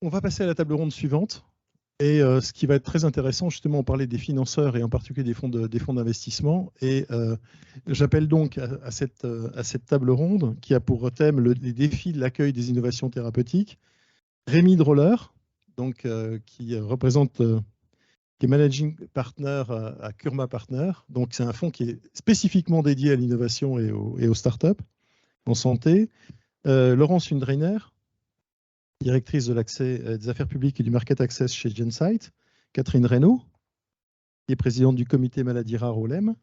on va passer à la table ronde suivante. Et ce qui va être très intéressant, justement, on parlait des financeurs et en particulier des fonds d'investissement. Et j'appelle donc à cette table ronde qui a pour thème les défis de l'accueil des innovations thérapeutiques, Rémi Droller, donc, qui représente, qui est managing partner à Kurma Partner. Donc c'est un fonds qui est spécifiquement dédié à l'innovation et aux startups en santé. Laurence Undreiner, directrice de l'accès des affaires publiques et du market access chez Gensight, Catherine Reynaud, qui est présidente du comité maladie rare au LEM,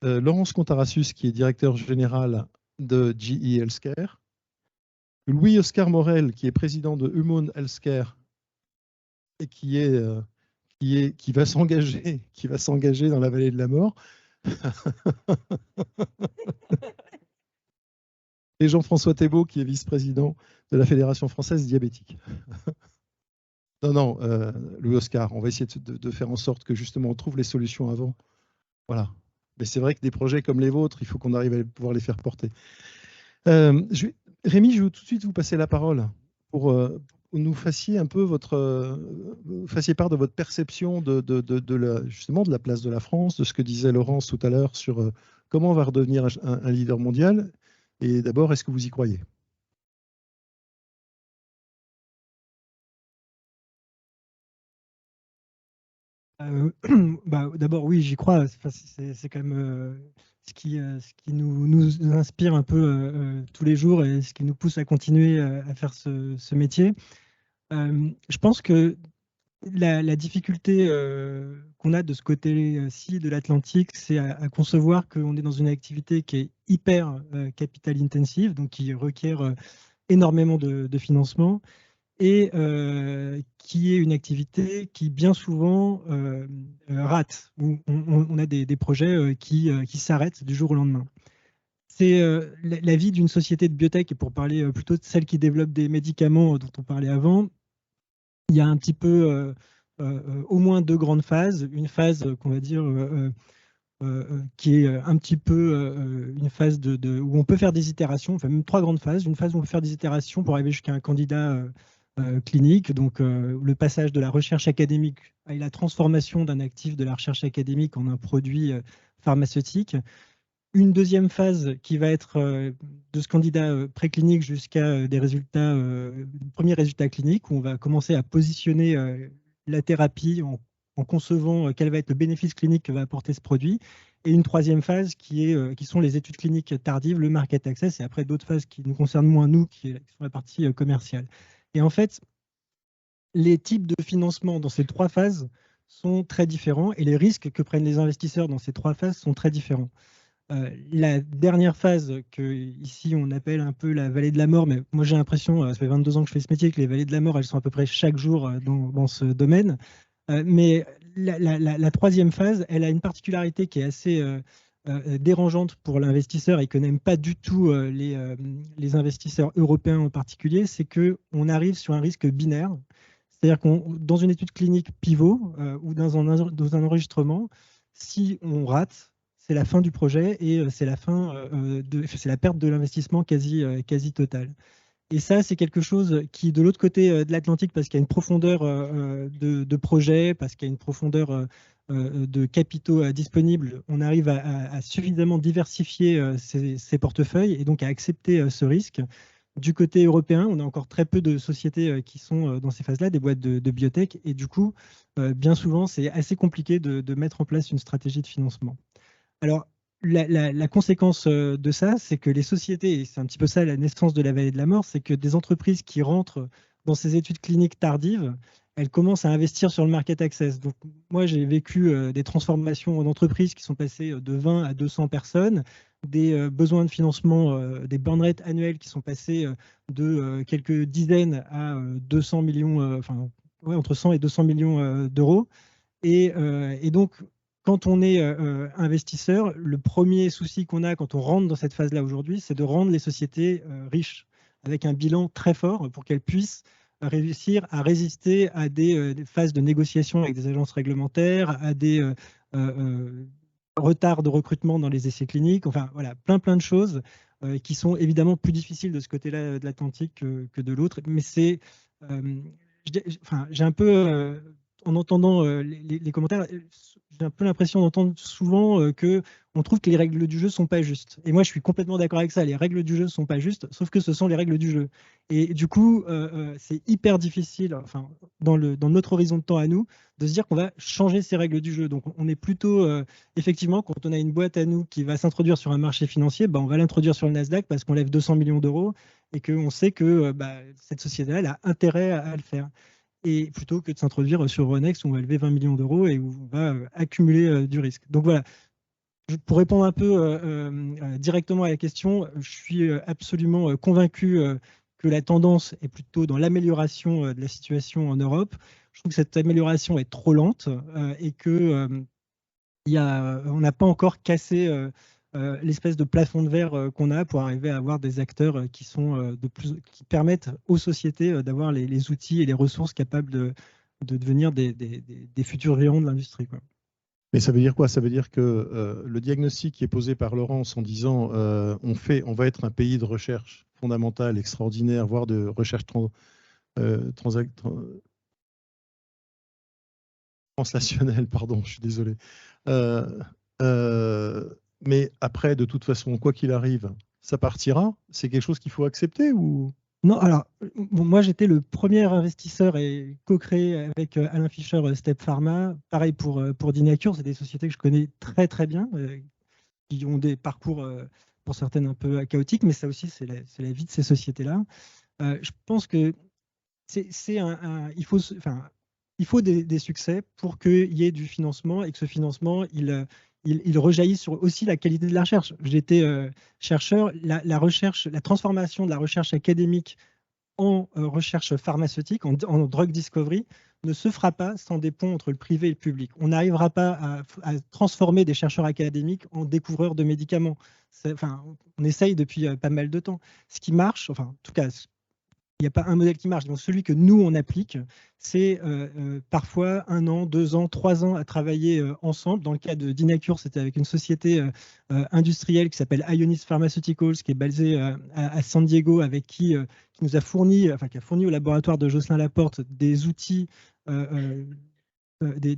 Laurence Contarassus, qui est directeur général de GE Healthcare, Louis-Oscar Morel, qui est président de Human Healthcare et qui va s'engager dans la vallée de la mort. Et Jean-François Thébault, qui est vice-président de la Fédération française diabétique. Non, Louis-Oscar, on va essayer de faire en sorte que justement on trouve les solutions avant. Voilà. Mais c'est vrai que des projets comme les vôtres, il faut qu'on arrive à pouvoir les faire porter. Rémi, je vais tout de suite vous passer la parole pour nous fassiez un peu fassiez part de votre perception justement de la place de la France, de ce que disait Laurence tout à l'heure sur comment on va redevenir un leader mondial. Et d'abord, est-ce que vous y croyez ? D'abord, oui, j'y crois. C'est quand même ce qui nous inspire un peu tous les jours et ce qui nous pousse à continuer à faire ce métier. Je pense que la difficulté qu'on a de ce côté-ci de l'Atlantique, c'est à concevoir qu'on est dans une activité qui est hyper capital intensive, donc qui requiert énormément de financement et qui est une activité qui bien souvent rate, où on a des projets qui s'arrêtent du jour au lendemain. C'est la vie d'une société de biotech, et pour parler plutôt de celle qui développe des médicaments dont on parlait avant, il y a un petit peu au moins deux grandes phases. Une phase qu'on va dire qui est un petit peu une phase où on peut faire des itérations, enfin même trois grandes phases. Une phase où on peut faire des itérations pour arriver jusqu'à un candidat clinique, donc le passage de la recherche académique à la transformation d'un actif de la recherche académique en un produit pharmaceutique. Une deuxième phase qui va être de ce candidat préclinique jusqu'à des résultats, premiers résultats cliniques, où on va commencer à positionner la thérapie en concevant quel va être le bénéfice clinique que va apporter ce produit. Et une troisième phase qui sont les études cliniques tardives, le market access, et après d'autres phases qui nous concernent moins nous, qui sont la partie commerciale. Et en fait, les types de financement dans ces trois phases sont très différents et les risques que prennent les investisseurs dans ces trois phases sont très différents. La dernière phase, que ici on appelle un peu la vallée de la mort, mais moi j'ai l'impression, ça fait 22 ans que je fais ce métier, que les vallées de la mort, elles sont à peu près chaque jour dans ce domaine. Mais la troisième phase, elle a une particularité qui est assez dérangeante pour l'investisseur et que n'aiment pas du tout les investisseurs européens en particulier, c'est qu'on arrive sur un risque binaire. C'est-à-dire qu'on dans une étude clinique pivot ou dans un enregistrement, si on rate, c'est la fin du projet et c'est la perte de l'investissement quasi totale. Et ça, c'est quelque chose qui, de l'autre côté de l'Atlantique, parce qu'il y a une profondeur de projet, parce qu'il y a une profondeur de capitaux disponibles, on arrive à suffisamment diversifier ces portefeuilles et donc à accepter ce risque. Du côté européen, on a encore très peu de sociétés qui sont dans ces phases-là, des boîtes de biotech, et du coup, bien souvent, c'est assez compliqué de mettre en place une stratégie de financement. Alors, la conséquence de ça, c'est que les sociétés, et c'est un petit peu ça la naissance de la vallée de la mort, c'est que des entreprises qui rentrent dans ces études cliniques tardives, elles commencent à investir sur le market access. Donc, moi, j'ai vécu des transformations en entreprises qui sont passées de 20 à 200 personnes, des besoins de financement, des burn rates annuels qui sont passés de quelques dizaines à 200 millions, entre 100 et 200 millions d'euros. Et donc, quand on est investisseur, le premier souci qu'on a quand on rentre dans cette phase-là aujourd'hui, c'est de rendre les sociétés riches, avec un bilan très fort pour qu'elles puissent réussir à résister à des phases de négociation avec des agences réglementaires, à des retards de recrutement dans les essais cliniques, enfin voilà, plein de choses qui sont évidemment plus difficiles de ce côté-là de l'Atlantique que de l'autre, mais c'est j'ai un peu, en entendant les commentaires, j'ai un peu l'impression d'entendre souvent que on trouve que les règles du jeu sont pas justes. Et moi, je suis complètement d'accord avec ça. Les règles du jeu sont pas justes, sauf que ce sont les règles du jeu. Et du coup, c'est hyper difficile, enfin, dans notre horizon de temps à nous, de se dire qu'on va changer ces règles du jeu. Donc, on est plutôt, effectivement, quand on a une boîte à nous qui va s'introduire sur un marché financier, on va l'introduire sur le Nasdaq parce qu'on lève 200 millions d'euros et qu'on sait que cette société-là, elle a intérêt à le faire. Et plutôt que de s'introduire sur Euronext où on va lever 20 millions d'euros et où on va accumuler du risque. Donc voilà, pour répondre un peu directement à la question, je suis absolument convaincu que la tendance est plutôt dans l'amélioration de la situation en Europe. Je trouve que cette amélioration est trop lente et que on n'a pas encore cassé l'espèce de plafond de verre qu'on a pour arriver à avoir des acteurs qui qui permettent aux sociétés d'avoir les outils et les ressources capables de devenir des futurs géants de l'industrie. Mais ça veut dire quoi? Ça veut dire que le diagnostic qui est posé par Laurence en disant on va être un pays de recherche fondamentale, extraordinaire, voire de recherche translationnelle, pardon, je suis désolé. Mais après, de toute façon, quoi qu'il arrive, ça partira. C'est quelque chose qu'il faut accepter ou... Non, alors, moi j'étais le premier investisseur et co-créé avec Alain Fischer Step Pharma. Pareil pour Dynacure, c'est des sociétés que je connais très très bien, qui ont des parcours pour certaines un peu chaotiques, mais ça aussi c'est la vie de ces sociétés-là. Je pense que il faut des succès pour qu'il y ait du financement et que ce financement, il rejaillisse sur aussi la qualité de la recherche. J'étais chercheur, la transformation de la recherche académique en recherche pharmaceutique, en drug discovery, ne se fera pas sans des ponts entre le privé et le public. On n'arrivera pas à transformer des chercheurs académiques en découvreurs de médicaments. On essaye depuis pas mal de temps. Ce qui marche, en tout cas, il n'y a pas un modèle qui marche. Donc, celui que nous, on applique, c'est parfois 1 an, 2 ans, 3 ans à travailler ensemble. Dans le cas de Dynacure, c'était avec une société industrielle qui s'appelle Ionis Pharmaceuticals, qui est basée à San Diego, avec qui nous a fourni, qui a fourni au laboratoire de Jocelyn Laporte des outils, des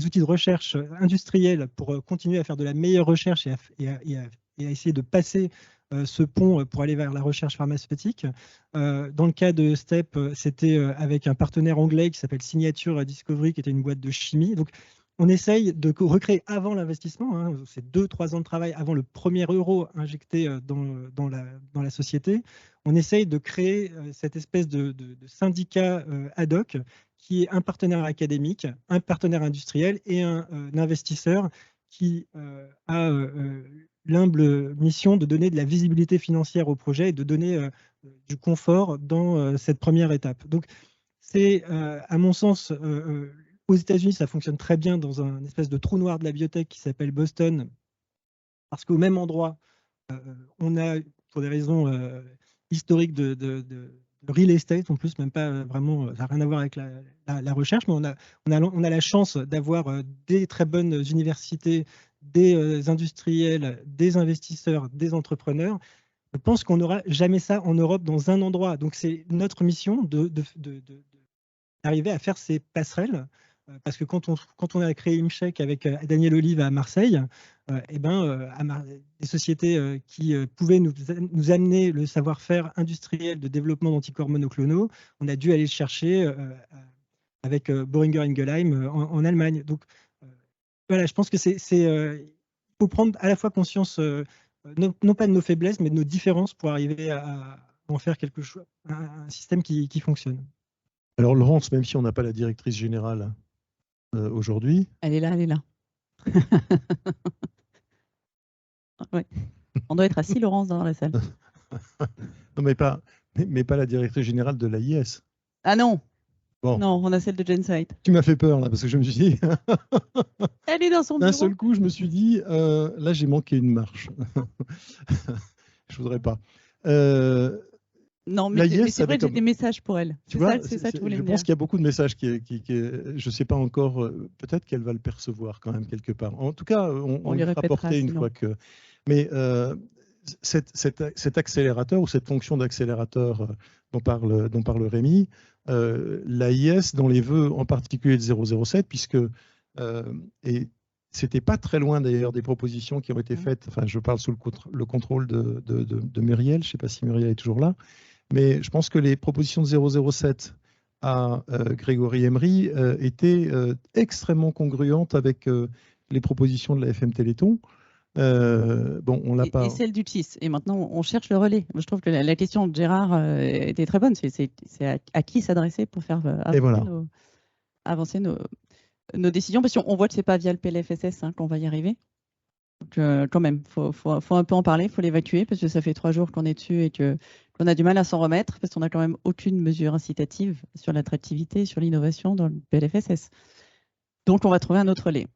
outils de recherche industrielle pour continuer à faire de la meilleure recherche et à essayer de passer ce pont pour aller vers la recherche pharmaceutique. Dans le cas de STEP, c'était avec un partenaire anglais qui s'appelle Signature Discovery, qui était une boîte de chimie. Donc, on essaye de recréer avant l'investissement, c'est 2-3 ans de travail avant le premier euro injecté dans la société. On essaye de créer cette espèce de syndicat ad hoc qui est un partenaire académique, un partenaire industriel et un investisseur qui a l'humble mission de donner de la visibilité financière au projet et de donner du confort dans cette première étape. Donc, c'est, à mon sens, aux États-Unis, ça fonctionne très bien dans un espèce de trou noir de la biotech qui s'appelle Boston, parce qu'au même endroit, on a, pour des raisons historiques de real estate, en plus, même pas vraiment, ça n'a rien à voir avec la recherche, mais on a la chance d'avoir des très bonnes universités, des industriels, des investisseurs, des entrepreneurs. Je pense qu'on n'aura jamais ça en Europe dans un endroit. Donc, c'est notre mission d'arriver à faire ces passerelles. Parce que quand on a créé ImCheck avec Daniel Olive à Marseille, des sociétés qui pouvaient nous amener le savoir-faire industriel de développement d'anticorps monoclonaux, on a dû aller le chercher avec Boehringer Ingelheim en Allemagne. Donc, voilà, je pense que il faut prendre à la fois conscience, non pas de nos faiblesses, mais de nos différences pour arriver à en faire quelque chose, un système qui fonctionne. Alors Laurence, même si on n'a pas la directrice générale aujourd'hui... Elle est là. Ouais. On doit être assis, Laurence, dans la salle. Non, mais pas la directrice générale de l'AIS. Ah non. Bon. Non, on a celle de Gensight. Tu m'as fait peur là, parce que je me suis dit... Elle est dans son bureau. D'un seul coup, je me suis dit, là, j'ai manqué une marche. Je voudrais pas. Non, mais c'est vrai que j'ai des messages pour elle. Tu vois, c'est ça que je voulais dire. Je pense qu'il y a beaucoup de messages je ne sais pas encore, peut-être qu'elle va le percevoir quand même quelque part. En tout cas, on lui fera porter une fois que... Mais cet accélérateur ou cette fonction d'accélérateur dont parle Rémi, l'AIS dans les vœux en particulier de 007, puisque et c'était pas très loin d'ailleurs des propositions qui ont été faites, enfin je parle sous le contrôle de Muriel, je ne sais pas si Muriel est toujours là, mais je pense que les propositions de 007 à Grégory Emery étaient extrêmement congruentes avec les propositions de la FM Téléthon. Bon, on l'a pas. Et celle du TIS. Et maintenant, on cherche le relais. Je trouve que la question de Gérard était très bonne. C'est à qui s'adresser pour faire avancer nos décisions. Parce qu'on voit que ce n'est pas via le PLFSS qu'on va y arriver. Donc, quand même, faut un peu en parler, il faut l'évacuer, parce que ça fait 3 jours qu'on est dessus et qu'on a du mal à s'en remettre, parce qu'on n'a quand même aucune mesure incitative sur l'attractivité, sur l'innovation dans le PLFSS. Donc, on va trouver un autre relais.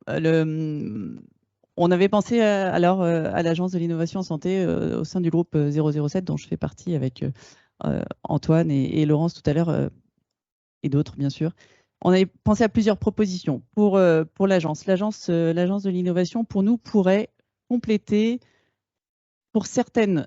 On avait pensé alors à l'Agence de l'innovation en santé au sein du groupe 007, dont je fais partie avec Antoine et Laurence tout à l'heure, et d'autres, bien sûr. On avait pensé à plusieurs propositions pour l'agence. L'agence de l'innovation, pour nous, pourrait compléter pour certaines,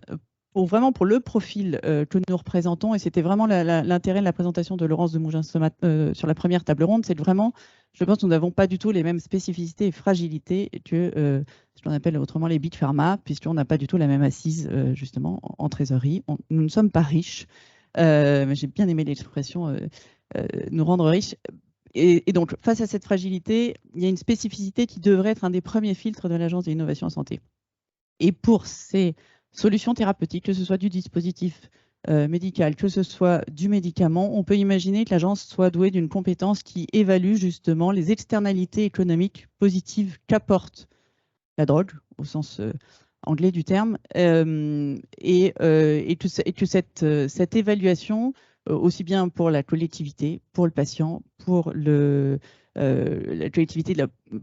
pour le profil que nous représentons, et c'était vraiment l'intérêt de la présentation de Laurence de Mougins sur la première table ronde, c'est que vraiment, je pense que nous n'avons pas du tout les mêmes spécificités et fragilités que ce qu'on appelle autrement les big pharma, puisqu'on n'a pas du tout la même assise justement en trésorerie. Nous ne sommes pas riches, mais j'ai bien aimé l'expression nous rendre riches. Et donc, face à cette fragilité, il y a une spécificité qui devrait être un des premiers filtres de l'Agence de l'innovation en santé. Et pour ces solutions thérapeutiques, que ce soit du dispositif médical, que ce soit du médicament, on peut imaginer que l'agence soit douée d'une compétence qui évalue justement les externalités économiques positives qu'apporte la drogue, au sens anglais du terme, et que cette évaluation, aussi bien pour la collectivité, pour le patient, pour la collectivité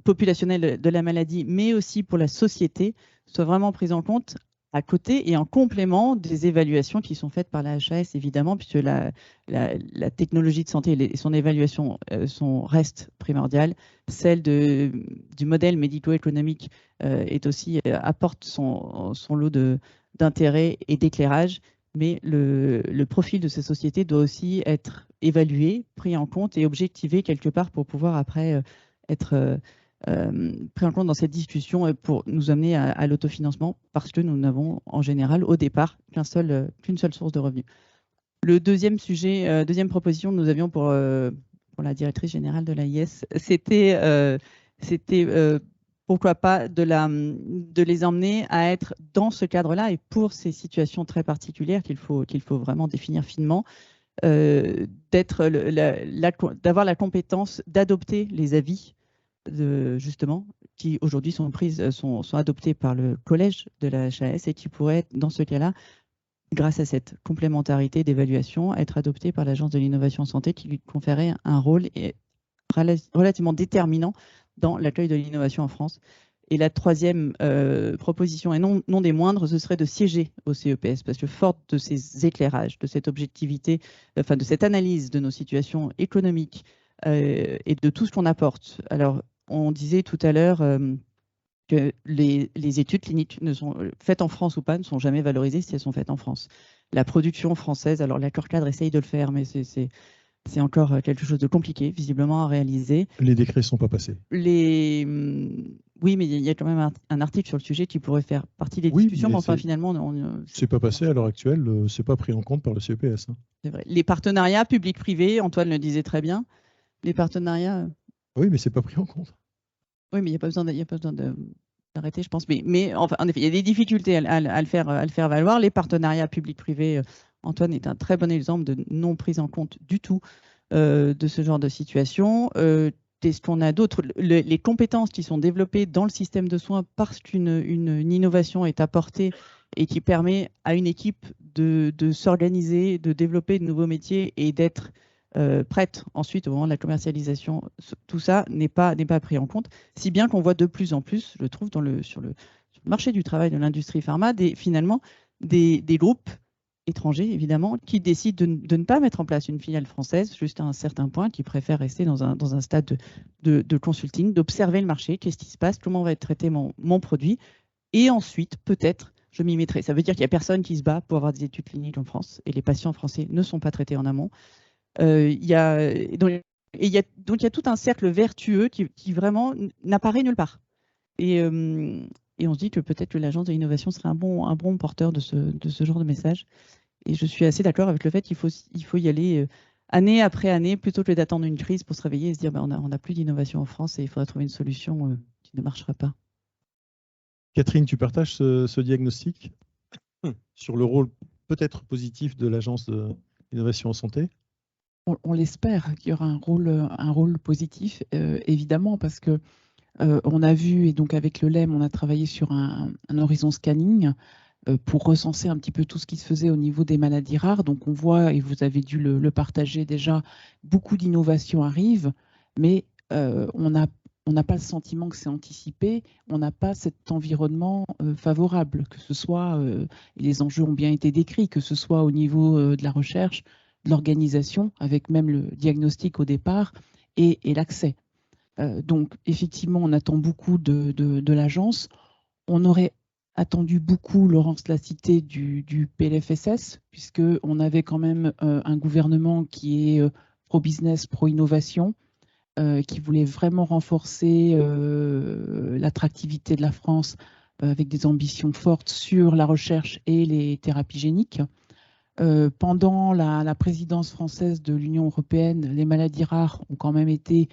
populationnelle de la maladie, mais aussi pour la société, soit vraiment prise en compte à côté et en complément des évaluations qui sont faites par la HAS, évidemment, puisque la technologie de santé et son évaluation restent primordiales. Celle du modèle médico-économique apporte son lot d'intérêt et d'éclairage, mais le profil de ces sociétés doit aussi être évalué, pris en compte et objectivé quelque part pour pouvoir après être pris en compte dans cette discussion pour nous amener à l'autofinancement, parce que nous n'avons en général au départ qu'une seule source de revenus. Le deuxième sujet, deuxième proposition que nous avions pour la directrice générale de l'AIS, c'était pourquoi pas de les emmener à être dans ce cadre-là, et pour ces situations très particulières qu'il faut vraiment définir finement, d'avoir la compétence d'adopter les avis justement, qui aujourd'hui sont adoptés par le collège de la HAS et qui pourraient, dans ce cas-là, grâce à cette complémentarité d'évaluation, être adoptés par l'Agence de l'innovation en santé, qui lui conférait un rôle relativement déterminant dans l'accueil de l'innovation en France. Et la troisième proposition, et non des moindres, ce serait de siéger au CEPS, parce que forte de ces éclairages, de cette objectivité, enfin de cette analyse de nos situations économiques et de tout ce qu'on apporte. Alors, on disait tout à l'heure que les études cliniques faites en France ou pas ne sont jamais valorisées si elles sont faites en France. La production française, alors l'accord cadre essaye de le faire, mais c'est encore quelque chose de compliqué, visiblement, à réaliser. Les décrets ne sont pas passés. Oui, mais il y a quand même un article sur le sujet qui pourrait faire partie des discussions, mais enfin, finalement... c'est pas passé à l'heure actuelle, c'est pas pris en compte par le CEPS. Hein. C'est vrai. Les partenariats publics-privés, Antoine le disait très bien, les partenariats... Oui, mais c'est pas pris en compte. Oui, mais il n'y a pas besoin d'arrêter, je pense. Mais enfin, en effet, il y a des difficultés à le faire valoir. Les partenariats publics-privés, Antoine est un très bon exemple de non prise en compte du tout de ce genre de situation. Qu'est-ce qu'on a d'autre? Les compétences qui sont développées dans le système de soins parce qu'une innovation est apportée et qui permet à une équipe de s'organiser, de développer de nouveaux métiers et d'être prête ensuite au moment de la commercialisation, tout ça n'est pas pris en compte, si bien qu'on voit de plus en plus, je trouve, sur le marché du travail de l'industrie pharma, finalement des groupes étrangers, évidemment, qui décident de ne pas mettre en place une filiale française juste à un certain point, qui préfèrent rester dans un stade de consulting, d'observer le marché, qu'est-ce qui se passe, comment va être traité mon produit, et ensuite, peut-être, je m'y mettrai. Ça veut dire qu'il n'y a personne qui se bat pour avoir des études cliniques en France, et les patients français ne sont pas traités en amont. Il y a, donc il y a tout un cercle vertueux qui vraiment n'apparaît nulle part. Et on se dit que peut-être que l'agence de l'innovation serait un bon porteur de ce genre de message. Et je suis assez d'accord avec le fait qu'il faut y aller année après année, plutôt que d'attendre une crise pour se réveiller et se dire on n'a plus d'innovation en France et il faudra trouver une solution qui ne marchera pas. Catherine, tu partages ce diagnostic sur le rôle peut-être positif de l'agence de l'innovation en santé? On l'espère qu'il y aura un rôle positif, évidemment, parce que on a vu, et donc avec le LEM, on a travaillé sur un horizon scanning pour recenser un petit peu tout ce qui se faisait au niveau des maladies rares. Donc on voit, et vous avez dû le partager déjà, beaucoup d'innovations arrivent, mais on n'a pas le sentiment que c'est anticipé, on n'a pas cet environnement favorable, que ce soit, et les enjeux ont bien été décrits, que ce soit au niveau de la recherche, de l'organisation, avec même le diagnostic au départ, et l'accès. Donc effectivement, on attend beaucoup de l'agence. On aurait attendu beaucoup, Laurence l'a cité, du PLFSS, puisqu'on avait quand même un gouvernement qui est pro-business, pro-innovation, qui voulait vraiment renforcer l'attractivité de la France avec des ambitions fortes sur la recherche et les thérapies géniques. Pendant la présidence française de l'Union européenne, les maladies rares ont quand même été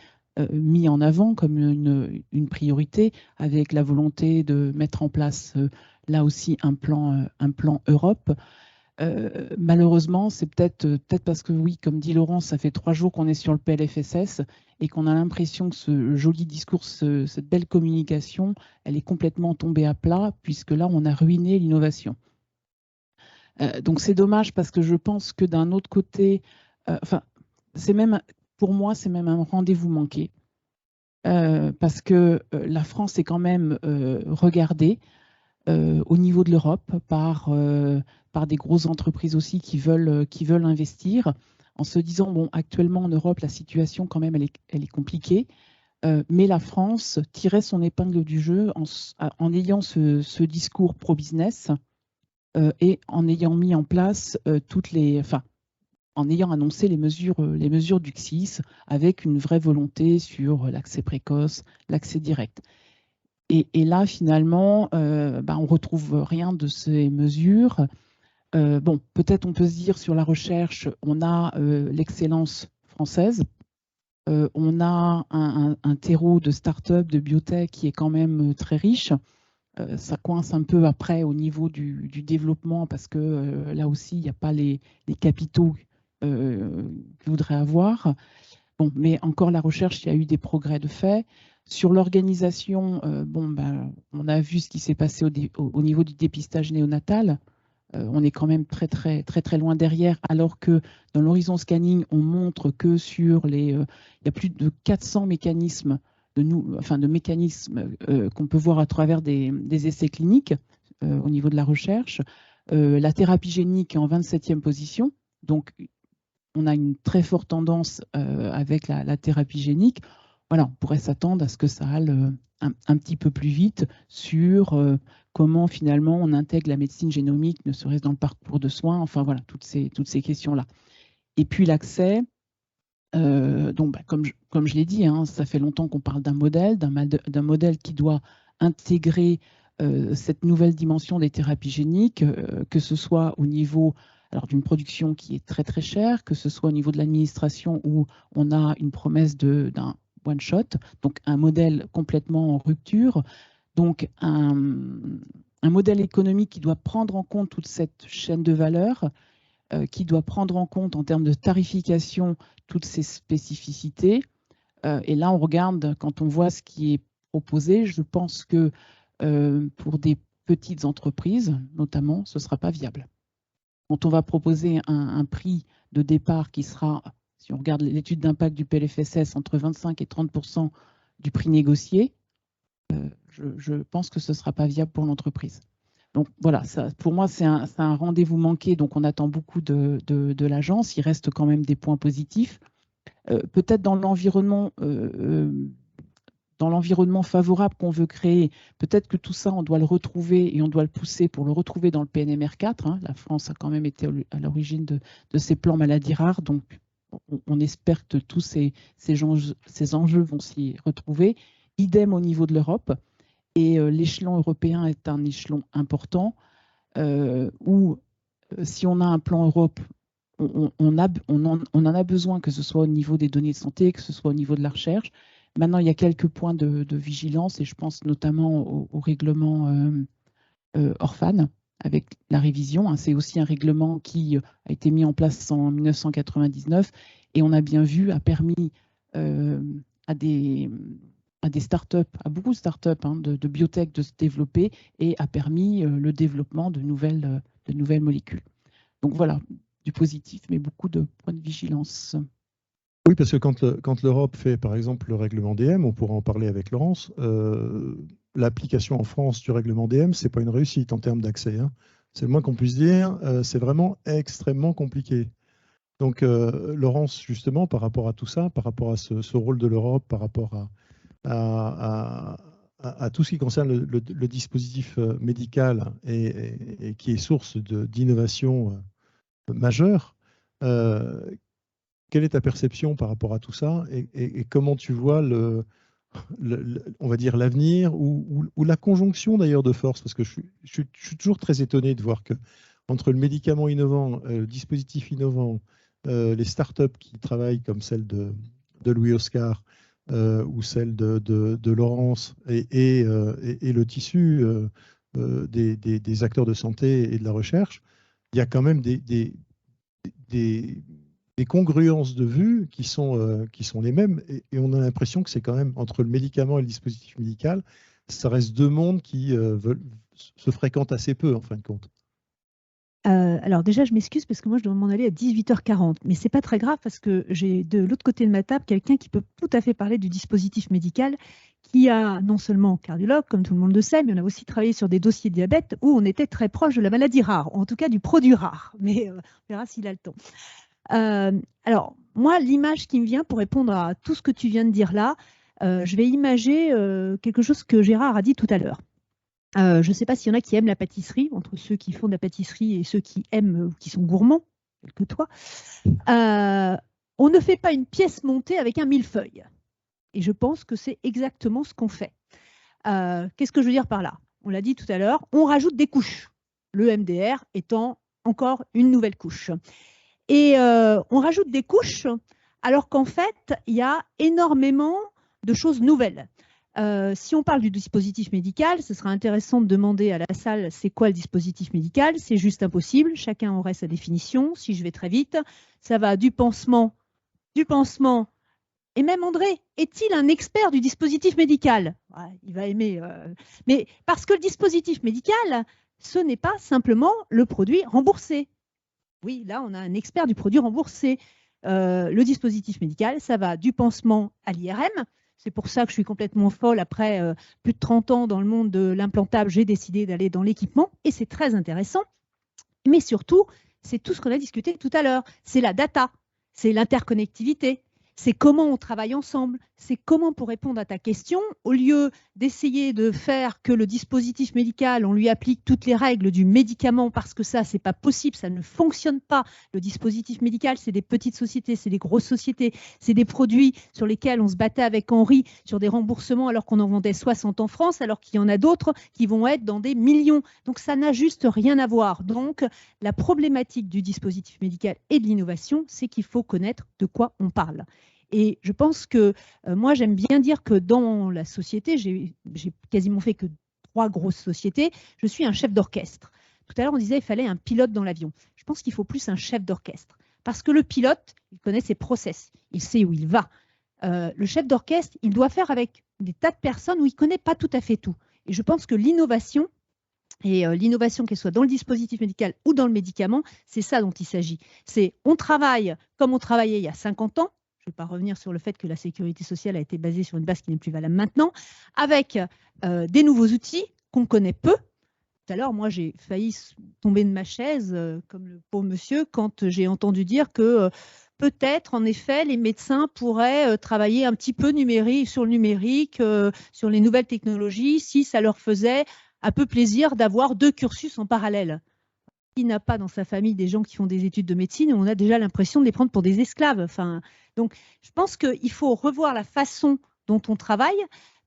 mis en avant comme une priorité, avec la volonté de mettre en place là aussi un plan Europe. Malheureusement, c'est peut-être parce que oui, comme dit Laurence, ça fait 3 jours qu'on est sur le PLFSS et qu'on a l'impression que ce joli discours, cette belle communication, elle est complètement tombée à plat, puisque là, on a ruiné l'innovation. Donc c'est dommage, parce que je pense que d'un autre côté, pour moi, c'est même un rendez-vous manqué. Parce que la France est quand même regardée au niveau de l'Europe par des grosses entreprises aussi qui veulent investir, en se disant, bon, actuellement en Europe, la situation quand même, elle est compliquée, mais la France tirait son épingle du jeu en ayant ce discours pro-business et en ayant mis en place en ayant annoncé les mesures du CSIS, avec une vraie volonté sur l'accès précoce, l'accès direct. Et là, finalement, on retrouve rien de ces mesures. Bon, peut-être on peut se dire, sur la recherche, on a l'excellence française, on a un terreau de start-up, de biotech qui est quand même très riche. Ça coince un peu après au niveau du développement, parce que là aussi, il n'y a pas les capitaux qu'ils voudraient avoir. Bon, mais encore, la recherche, il y a eu des progrès de fait. Sur l'organisation, on a vu ce qui s'est passé au niveau du dépistage néonatal. On est quand même très, très, très, très loin derrière, alors que dans l'horizon scanning, on montre que il y a plus de 400 mécanismes qu'on peut voir à travers des essais cliniques au niveau de la recherche. La thérapie génique est en 27e position, donc on a une très forte tendance avec la thérapie génique. Voilà, on pourrait s'attendre à ce que ça aille un petit peu plus vite sur comment finalement on intègre la médecine génomique, ne serait-ce dans le parcours de soins, enfin voilà, toutes ces questions-là. Et puis l'accès, comme je l'ai dit, ça fait longtemps qu'on parle d'un modèle qui doit intégrer cette nouvelle dimension des thérapies géniques, que ce soit au niveau d'une production qui est très très chère, que ce soit au niveau de l'administration où on a une promesse d'un one shot, donc un modèle complètement en rupture, donc un modèle économique qui doit prendre en compte toute cette chaîne de valeur, qui doit prendre en compte en termes de tarification toutes ces spécificités. Et là, on regarde, quand on voit ce qui est proposé, je pense que pour des petites entreprises, notamment, ce ne sera pas viable. Quand on va proposer un prix de départ qui sera, si on regarde l'étude d'impact du PLFSS, entre 25 et 30% du prix négocié, je pense que ce ne sera pas viable pour l'entreprise. Donc voilà, pour moi, c'est un rendez-vous manqué, donc on attend beaucoup de l'agence. Il reste quand même des points positifs. Peut-être dans l'environnement favorable qu'on veut créer, peut-être que tout ça, on doit le retrouver et on doit le pousser pour le retrouver dans le PNMR 4. La France a quand même été à l'origine de ces plans maladies rares, donc on espère que tous ces enjeux vont s'y retrouver. Idem au niveau de l'Europe. Et l'échelon européen est un échelon important où, si on a un plan Europe, on en a besoin, que ce soit au niveau des données de santé, que ce soit au niveau de la recherche. Maintenant, il y a quelques points de vigilance, et je pense notamment au règlement Orphan, avec la révision. C'est aussi un règlement qui a été mis en place en 1999, et on a bien vu, a permis à des startups, à beaucoup de startups de biotech de se développer, et a permis le développement de nouvelles molécules. Donc voilà, du positif, mais beaucoup de points de vigilance. Oui, parce que quand l'Europe fait, par exemple, le règlement DM, on pourra en parler avec Laurence, l'application en France du règlement DM, ce n'est pas une réussite en termes d'accès. Hein. C'est le moins qu'on puisse dire, c'est vraiment extrêmement compliqué. Donc, Laurence, justement, par rapport à tout ça, par rapport à ce rôle de l'Europe, par rapport à tout ce qui concerne le dispositif médical et qui est source d'innovation majeure, quelle est ta perception par rapport à tout ça et comment tu vois on va dire l'avenir ou la conjonction d'ailleurs de forces, parce que je suis toujours très étonné de voir que entre le médicament innovant, le dispositif innovant, les startups qui travaillent comme celle de Louis-Oscar ou celle de Laurence et le tissu des acteurs de santé et de la recherche, il y a quand même des congruences de vues qui sont les mêmes et on a l'impression que c'est quand même entre le médicament et le dispositif médical, ça reste deux mondes qui se fréquentent assez peu en fin de compte. Alors déjà, je m'excuse parce que moi, je dois m'en aller à 18h40. Mais ce n'est pas très grave parce que j'ai de l'autre côté de ma table quelqu'un qui peut tout à fait parler du dispositif médical, qui a non seulement cardiologue, comme tout le monde le sait, mais on a aussi travaillé sur des dossiers de diabète où on était très proche de la maladie rare, ou en tout cas du produit rare. Mais on verra s'il a le temps. Alors, moi, l'image qui me vient pour répondre à tout ce que tu viens de dire là, je vais imager quelque chose que Gérard a dit tout à l'heure. Je ne sais pas s'il y en a qui aiment la pâtisserie, entre ceux qui font de la pâtisserie et ceux qui aiment, qui sont gourmands, tels que toi. On ne fait pas une pièce montée avec un millefeuille. Et je pense que c'est exactement ce qu'on fait. Qu'est-ce que je veux dire par là? On l'a dit tout à l'heure, on rajoute des couches, le MDR étant encore une nouvelle couche. Et on rajoute des couches alors qu'en fait, il y a énormément de choses nouvelles. Si on parle du dispositif médical, ce sera intéressant de demander à la salle c'est quoi le dispositif médical. C'est juste impossible, chacun aurait sa définition. Si je vais très vite, ça va du pansement. Et même André, est-il un expert du dispositif médical? Ouais, il va aimer. Mais parce que le dispositif médical, ce n'est pas simplement le produit remboursé. Oui, là, on a un expert du produit remboursé. Le dispositif médical, ça va du pansement à l'IRM. C'est pour ça que je suis complètement folle. Après plus de 30 ans dans le monde de l'implantable, j'ai décidé d'aller dans l'équipement et c'est très intéressant. Mais surtout, c'est tout ce qu'on a discuté tout à l'heure. C'est la data, c'est l'interconnectivité, c'est comment on travaille ensemble, c'est comment, pour répondre à ta question, au lieu d'essayer de faire que le dispositif médical, on lui applique toutes les règles du médicament parce que ça, c'est pas possible, ça ne fonctionne pas. Le dispositif médical, c'est des petites sociétés, c'est des grosses sociétés, c'est des produits sur lesquels on se battait avec Henri sur des remboursements alors qu'on en vendait 60 en France, alors qu'il y en a d'autres qui vont être dans des millions. Donc ça n'a juste rien à voir. Donc la problématique du dispositif médical et de l'innovation, c'est qu'il faut connaître de quoi on parle. Et je pense que moi, j'aime bien dire que dans la société, j'ai quasiment fait que 3 grosses sociétés, je suis un chef d'orchestre. Tout à l'heure, on disait qu'il fallait un pilote dans l'avion. Je pense qu'il faut plus un chef d'orchestre. Parce que le pilote, il connaît ses process, il sait où il va. Le chef d'orchestre, il doit faire avec des tas de personnes où il ne connaît pas tout à fait tout. Et je pense que l'innovation, et l'innovation, qu'elle soit dans le dispositif médical ou dans le médicament, c'est ça dont il s'agit. C'est on travaille comme on travaillait il y a 50 ans. Je ne vais pas revenir sur le fait que la sécurité sociale a été basée sur une base qui n'est plus valable maintenant, avec des nouveaux outils qu'on connaît peu. Tout à l'heure, moi, j'ai failli tomber de ma chaise, comme le pauvre monsieur, quand j'ai entendu dire que peut-être, en effet, les médecins pourraient travailler un petit peu sur le numérique, sur les nouvelles technologies, si ça leur faisait un peu plaisir d'avoir 2 cursus en parallèle. qui n'a pas dans sa famille des gens qui font des études de médecine, on a déjà l'impression de les prendre pour des esclaves. Enfin, donc, je pense qu'il faut revoir la façon dont on travaille,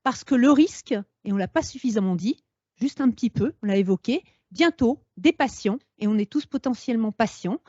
parce que le risque, et on ne l'a pas suffisamment dit, juste un petit peu, on l'a évoqué, bientôt, des patients, et on est tous potentiellement patients,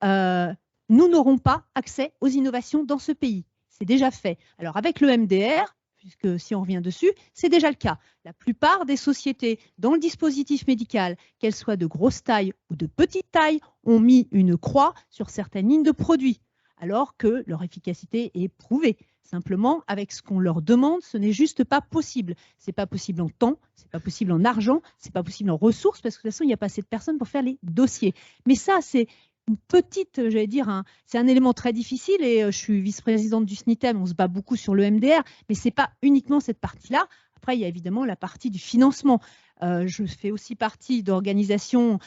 nous n'aurons pas accès aux innovations dans ce pays. C'est déjà fait. Alors, avec le MDR, puisque si on revient dessus, c'est déjà le cas. La plupart des sociétés dans le dispositif médical, qu'elles soient de grosse taille ou de petite taille, ont mis une croix sur certaines lignes de produits, alors que leur efficacité est prouvée. Simplement, avec ce qu'on leur demande, ce n'est juste pas possible. Ce n'est pas possible en temps, ce n'est pas possible en argent, ce n'est pas possible en ressources, parce que de toute façon, il n'y a pas assez de personnes pour faire les dossiers. Mais ça, c'est une petite, j'allais dire, c'est un élément très difficile, et je suis vice-présidente du SNITEM, on se bat beaucoup sur le MDR, mais ce n'est pas uniquement cette partie-là. Après, il y a évidemment la partie du financement. Je fais aussi partie d'organisations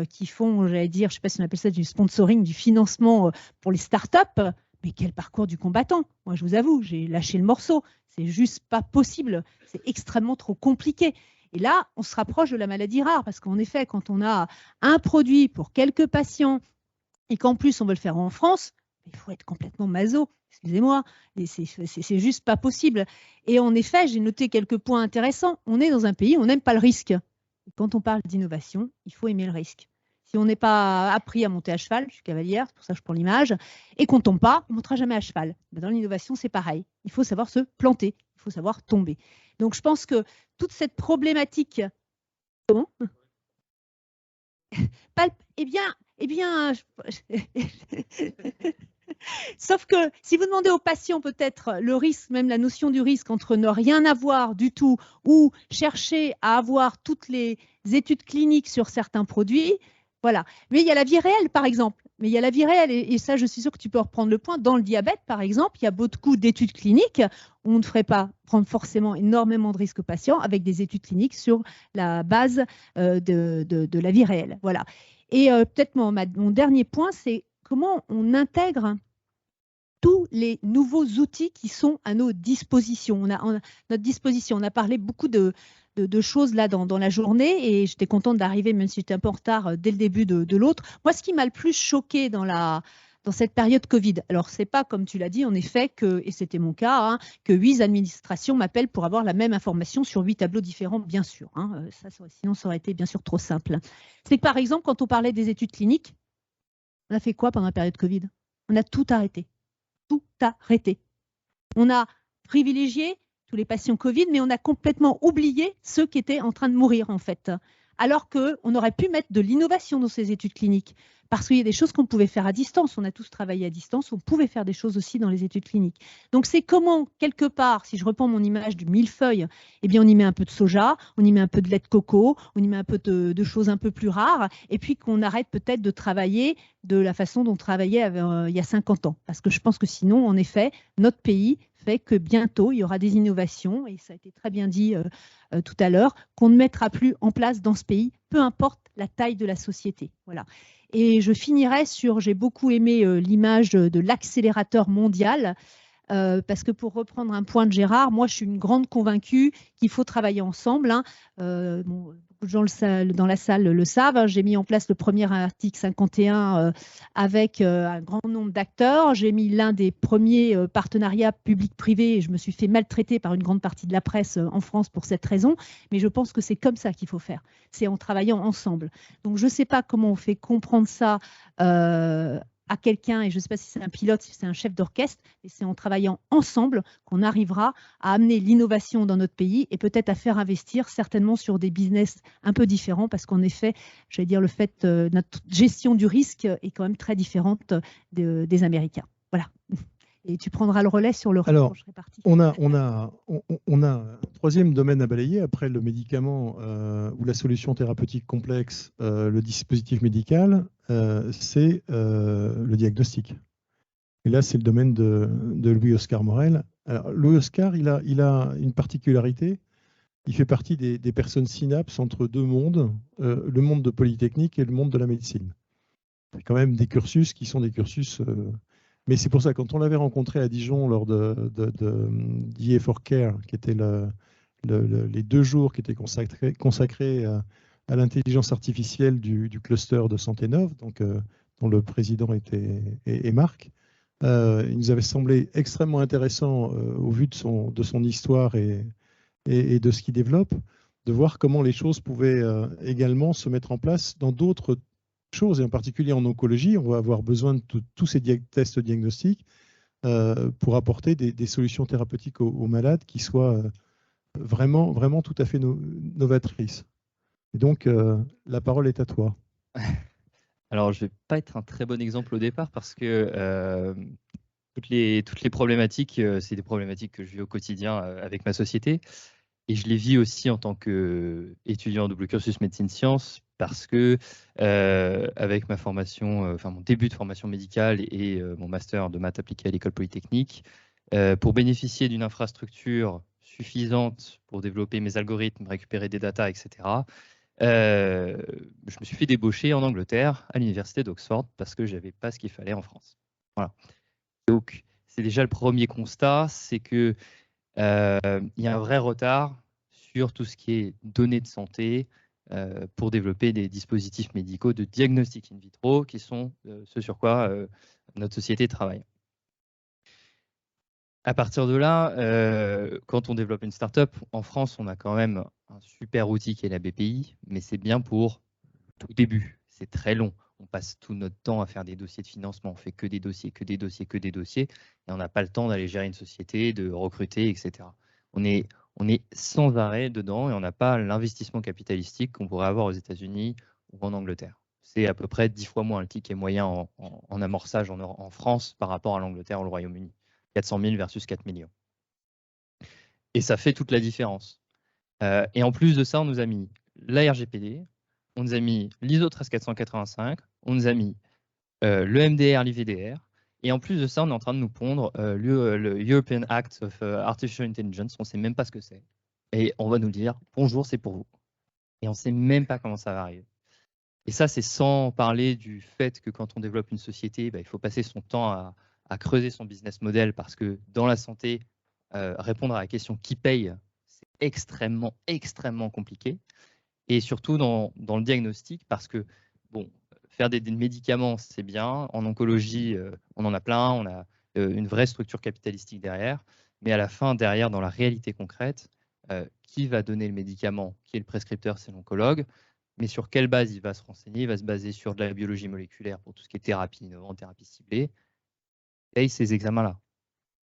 qui font, j'allais dire, je ne sais pas si on appelle ça du sponsoring, du financement pour les startups. Mais quel parcours du combattant! Moi, je vous avoue, j'ai lâché le morceau. C'est juste pas possible. C'est extrêmement trop compliqué. Et là, on se rapproche de la maladie rare, parce qu'en effet, quand on a un produit pour quelques patients et qu'en plus on veut le faire en France, il faut être complètement maso. Excusez-moi, c'est juste pas possible. Et en effet, j'ai noté quelques points intéressants. On est dans un pays où on n'aime pas le risque. Et quand on parle d'innovation, il faut aimer le risque. Si on n'est pas appris à monter à cheval, je suis cavalière, c'est pour ça que je prends l'image, et qu'on ne tombe pas, on ne montera jamais à cheval. Dans l'innovation, c'est pareil. Il faut savoir se planter, il faut savoir tomber. Donc, je pense que toute cette problématique... Comment ? Eh bien, sauf que si vous demandez aux patients peut-être le risque, même la notion du risque entre ne rien avoir du tout ou chercher à avoir toutes les études cliniques sur certains produits, voilà. Mais il y a la vie réelle, par exemple. Mais il y a la vie réelle, et ça, je suis sûre que tu peux reprendre le point. Dans le diabète, par exemple, il y a beaucoup d'études cliniques. On ne ferait pas prendre forcément énormément de risques aux patients avec des études cliniques sur la base de la vie réelle. Voilà. Et peut-être mon dernier point, c'est comment on intègre tous les nouveaux outils qui sont à nos dispositions. Notre disposition. On a parlé beaucoup de choses là dans la journée, et j'étais contente d'arriver, même si j'étais un peu en retard dès le début de l'autre. Moi, ce qui m'a le plus choqué dans cette période Covid, alors c'est pas comme tu l'as dit, en effet, et c'était mon cas, que 8 administrations m'appellent pour avoir la même information sur 8 tableaux différents, bien sûr. Sinon, ça aurait été bien sûr trop simple. C'est que par exemple, quand on parlait des études cliniques, on a fait quoi pendant la période Covid? On a tout arrêté. Tout arrêté. On a privilégié tous les patients Covid, mais on a complètement oublié ceux qui étaient en train de mourir, en fait. Alors qu'on aurait pu mettre de l'innovation dans ces études cliniques, parce qu'il y a des choses qu'on pouvait faire à distance. On a tous travaillé à distance, on pouvait faire des choses aussi dans les études cliniques. Donc, c'est comment, quelque part, si je reprends mon image du millefeuille, eh bien, on y met un peu de soja, on y met un peu de lait de coco, on y met un peu de choses un peu plus rares, et puis qu'on arrête peut-être de travailler de la façon dont on travaillait il y a 50 ans. Parce que je pense que sinon, en effet, notre pays fait que bientôt, il y aura des innovations, et ça a été très bien dit tout à l'heure, qu'on ne mettra plus en place dans ce pays, peu importe la taille de la société. Voilà. Et je finirai sur, j'ai beaucoup aimé l'image de l'accélérateur mondial, parce que pour reprendre un point de Gérard, moi je suis une grande convaincue qu'il faut travailler ensemble. Beaucoup de gens dans la salle le savent. J'ai mis en place le premier article 51 avec un grand nombre d'acteurs. J'ai mis l'un des premiers partenariats public-privé, et je me suis fait maltraiter par une grande partie de la presse en France pour cette raison. Mais je pense que c'est comme ça qu'il faut faire. C'est en travaillant ensemble. Donc je ne sais pas comment on fait comprendre ça à quelqu'un, et je ne sais pas si c'est un pilote, si c'est un chef d'orchestre, et c'est en travaillant ensemble qu'on arrivera à amener l'innovation dans notre pays, et peut-être à faire investir certainement sur des business un peu différents, parce qu'en effet, j'allais dire, le fait notre gestion du risque est quand même très différente des Américains. Voilà. Et tu prendras le relais sur le reste. Alors, on a un troisième domaine à balayer après le médicament ou la solution thérapeutique complexe, le dispositif médical, c'est le diagnostic. Et là, c'est le domaine de Louis-Oscar Morel. Alors, Louis-Oscar, il a une particularité. Il fait partie des personnes synapses entre deux mondes, le monde de Polytechnique et le monde de la médecine. C'est quand même des cursus qui sont des cursus... mais c'est pour ça, quand on l'avait rencontré à Dijon lors de d'IA for Care, qui était les 2 jours qui étaient consacrés à l'intelligence artificielle du cluster de Santé Neuve, donc, dont le président est Marc. Il nous avait semblé extrêmement intéressant au vu de son histoire et de ce qu'il développe, de voir comment les choses pouvaient également se mettre en place dans d'autres choses, et en particulier en oncologie. On va avoir besoin de tous ces tests diagnostiques pour apporter des solutions thérapeutiques aux malades qui soient vraiment, vraiment tout à fait novatrices. Et donc, la parole est à toi. Alors, je ne vais pas être un très bon exemple au départ parce que toutes les problématiques, c'est des problématiques que je vis au quotidien avec ma société. Et je les vis aussi en tant qu'étudiant en double cursus médecine-sciences parce que avec ma formation, enfin mon début de formation médicale et mon master de maths appliquées à l'école polytechnique, pour bénéficier d'une infrastructure suffisante pour développer mes algorithmes, récupérer des datas, etc., je me suis fait débaucher en Angleterre à l'université d'Oxford parce que je n'avais pas ce qu'il fallait en France. Voilà. Donc, c'est déjà le premier constat, c'est que il y a un vrai retard sur tout ce qui est données de santé pour développer des dispositifs médicaux de diagnostic in vitro qui sont ce sur quoi notre société travaille. À partir de là, quand on développe une startup, en France, on a quand même un super outil qui est la BPI, mais c'est bien pour tout début. C'est très long. On passe tout notre temps à faire des dossiers de financement. On fait que des dossiers, que des dossiers, que des dossiers. Et on n'a pas le temps d'aller gérer une société, de recruter, etc. On est sans arrêt dedans et on n'a pas l'investissement capitalistique qu'on pourrait avoir aux États-Unis ou en Angleterre. C'est à peu près 10 fois moins le ticket moyen en amorçage en France par rapport à l'Angleterre ou le Royaume-Uni. 400 000 versus 4 millions. Et ça fait toute la différence. Et en plus de ça, on nous a mis la RGPD, on nous a mis l'ISO 13485, on nous a mis le MDR, l'IVDR, et en plus de ça, on est en train de nous pondre le European Act of Artificial Intelligence, on ne sait même pas ce que c'est. Et on va nous dire, bonjour, c'est pour vous. Et on ne sait même pas comment ça va arriver. Et ça, c'est sans parler du fait que quand on développe une société, il faut passer son temps à creuser son business model parce que dans la santé, répondre à la question qui paye, c'est extrêmement, extrêmement compliqué. Et surtout dans le diagnostic parce que, bon, faire des médicaments, c'est bien. En oncologie, on en a plein, on a une vraie structure capitalistique derrière. Mais à la fin, derrière, dans la réalité concrète, qui va donner le médicament? Qui est le prescripteur? C'est l'oncologue. Mais sur quelle base il va se renseigner? Il va se baser sur de la biologie moléculaire pour tout ce qui est thérapie innovante, thérapie ciblée. Et ces examens-là.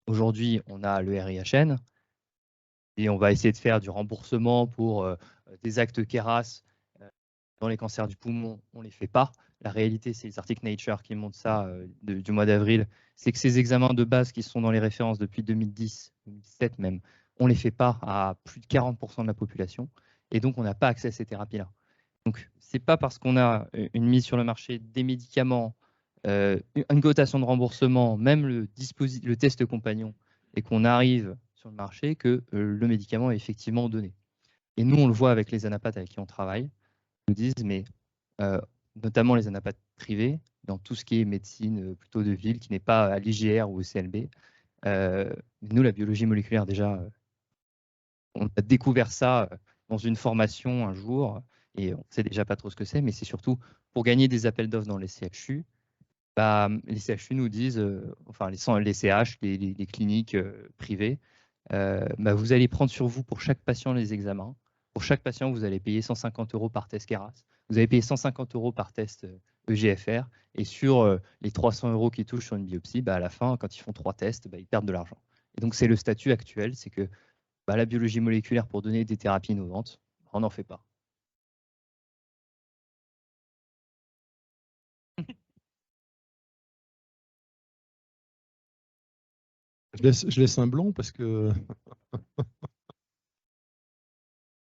Aujourd'hui, on a le RIHN et on va essayer de faire du remboursement pour des actes KERAS dans les cancers du poumon. On ne les fait pas. La réalité, c'est les articles Nature qui montrent ça du mois d'avril. C'est que ces examens de base qui sont dans les références depuis 2010, 2017 même, on ne les fait pas à plus de 40% de la population. Et donc, on n'a pas accès à ces thérapies-là. Donc, ce n'est pas parce qu'on a une mise sur le marché des médicaments, une cotation de remboursement, même le test compagnon, et qu'on arrive sur le marché que le médicament est effectivement donné. Et nous, on le voit avec les anapathes avec qui on travaille, ils nous disent, mais notamment les anapathes privés, dans tout ce qui est médecine plutôt de ville, qui n'est pas à l'IGR ou au CLB, nous, la biologie moléculaire, déjà, on a découvert ça dans une formation un jour, et on ne sait déjà pas trop ce que c'est, mais c'est surtout pour gagner des appels d'offres dans les CHU. Les CHU nous disent, enfin les CH, les cliniques privées, vous allez prendre sur vous pour chaque patient les examens. Pour chaque patient, vous allez payer 150 € par test KERAS. Vous allez payer 150 € par test EGFR. Et sur les 300 € qu'ils touchent sur une biopsie, à la fin, quand ils font 3 tests, ils perdent de l'argent. Et donc, c'est le statut actuel, c'est que la biologie moléculaire pour donner des thérapies innovantes, on n'en fait pas. Je laisse un blanc parce que...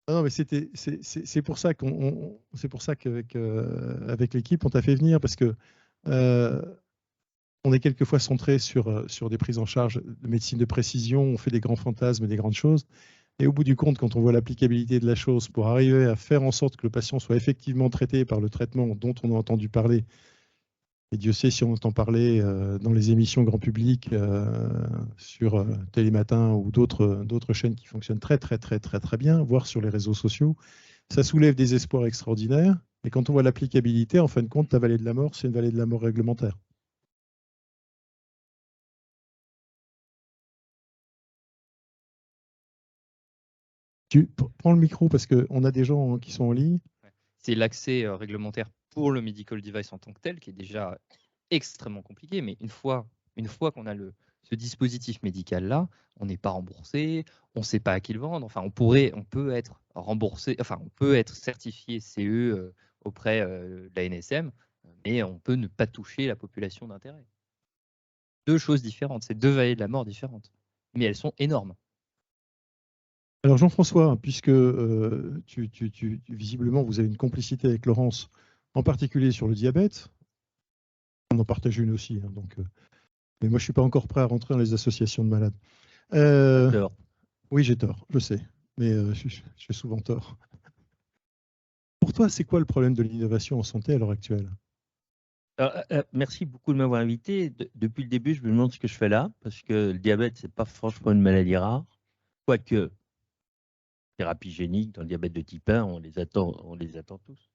Non, mais c'est pour ça qu'avec l'équipe, on t'a fait venir parce que on est quelquefois centré sur des prises en charge de médecine de précision, on fait des grands fantasmes, des grandes choses. Et au bout du compte, quand on voit l'applicabilité de la chose pour arriver à faire en sorte que le patient soit effectivement traité par le traitement dont on a entendu parler, et Dieu sait si on entend parler dans les émissions grand public sur Télématin ou d'autres chaînes qui fonctionnent très bien, voire sur les réseaux sociaux, Ça soulève des espoirs extraordinaires, mais quand on voit l'applicabilité, en fin de compte, la vallée de la mort, c'est une vallée de la mort réglementaire. Tu prends le micro parce qu'on a des gens qui sont en ligne. C'est l'accès réglementaire pour le medical device en tant que tel qui est déjà extrêmement compliqué, mais une fois qu'on a ce dispositif médical-là, on n'est pas remboursé, on ne sait pas à qui le vendre. Enfin, on peut être remboursé, enfin, on peut être certifié CE auprès de la NSM, mais on peut ne pas toucher la population d'intérêt. Deux choses différentes, c'est deux vallées de la mort différentes, mais elles sont énormes. Alors Jean-François, puisque visiblement vous avez une complicité avec Laurence, en particulier sur le diabète, on en partage une aussi, hein, donc, mais moi je ne suis pas encore prêt à rentrer dans les associations de malades. Oui, j'ai tort, je sais, mais j'ai souvent tort. Pour toi, c'est quoi le problème de l'innovation en santé à l'heure actuelle? Alors, merci beaucoup de m'avoir invité. Depuis le début, je me demande ce que je fais là, parce que le diabète, ce n'est pas franchement une maladie rare, quoique thérapie génique, dans le diabète de type 1, on les attend tous.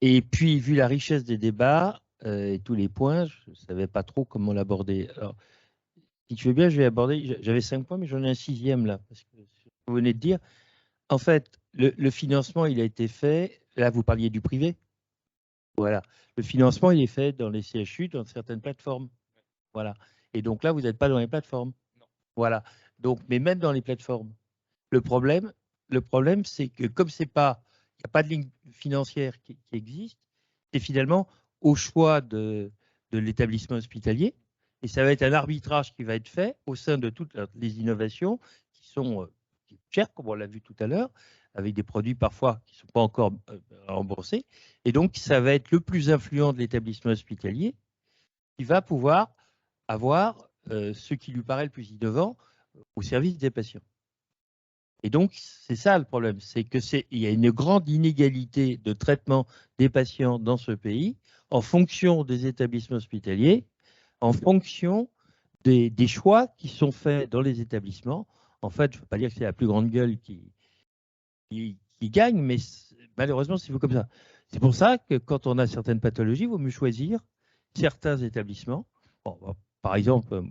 Et puis, vu la richesse des débats et tous les points, je ne savais pas trop comment l'aborder. Alors, si tu veux bien, je vais aborder, j'avais 5 points, mais j'en ai un 6e là, parce que vous venez de dire, en fait, le financement, il a été fait, là vous parliez du privé, voilà, le financement, il est fait dans les CHU, dans certaines plateformes, voilà, et donc là, vous n'êtes pas dans les plateformes, voilà, donc, mais même dans les plateformes, le problème, c'est que comme il n'y a pas de ligne financière qui existe, c'est finalement au choix de l'établissement hospitalier, et ça va être un arbitrage qui va être fait au sein de toutes les innovations qui sont chères, comme on l'a vu tout à l'heure, avec des produits parfois qui ne sont pas encore remboursés. Et donc, ça va être le plus influent de l'établissement hospitalier qui va pouvoir avoir ce qui lui paraît le plus innovant au service des patients. Et donc, c'est ça le problème, c'est qu'il y a une grande inégalité de traitement des patients dans ce pays en fonction des établissements hospitaliers, en fonction des choix qui sont faits dans les établissements. En fait, je ne veux pas dire que c'est la plus grande gueule qui gagne, mais malheureusement, c'est comme ça. C'est pour ça que quand on a certaines pathologies, il vaut mieux choisir certains établissements. Bon, par exemple,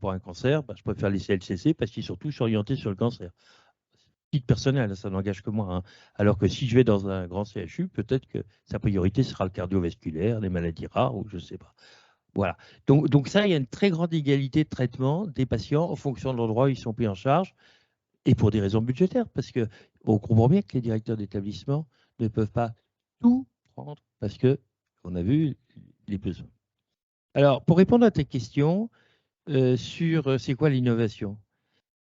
pour un cancer, je préfère les CLCC parce qu'ils sont tous orientés sur le cancer. Titre personnel, ça n'engage que moi. Hein. Alors que si je vais dans un grand CHU, peut-être que sa priorité sera le cardiovasculaire, les maladies rares ou je ne sais pas. Voilà. Donc ça, il y a une très grande égalité de traitement des patients en fonction de l'endroit où ils sont pris en charge et pour des raisons budgétaires, parce qu'on comprend bien que les directeurs d'établissement ne peuvent pas tout prendre parce qu'on a vu les besoins. Alors, pour répondre à tes questions sur c'est quoi l'innovation,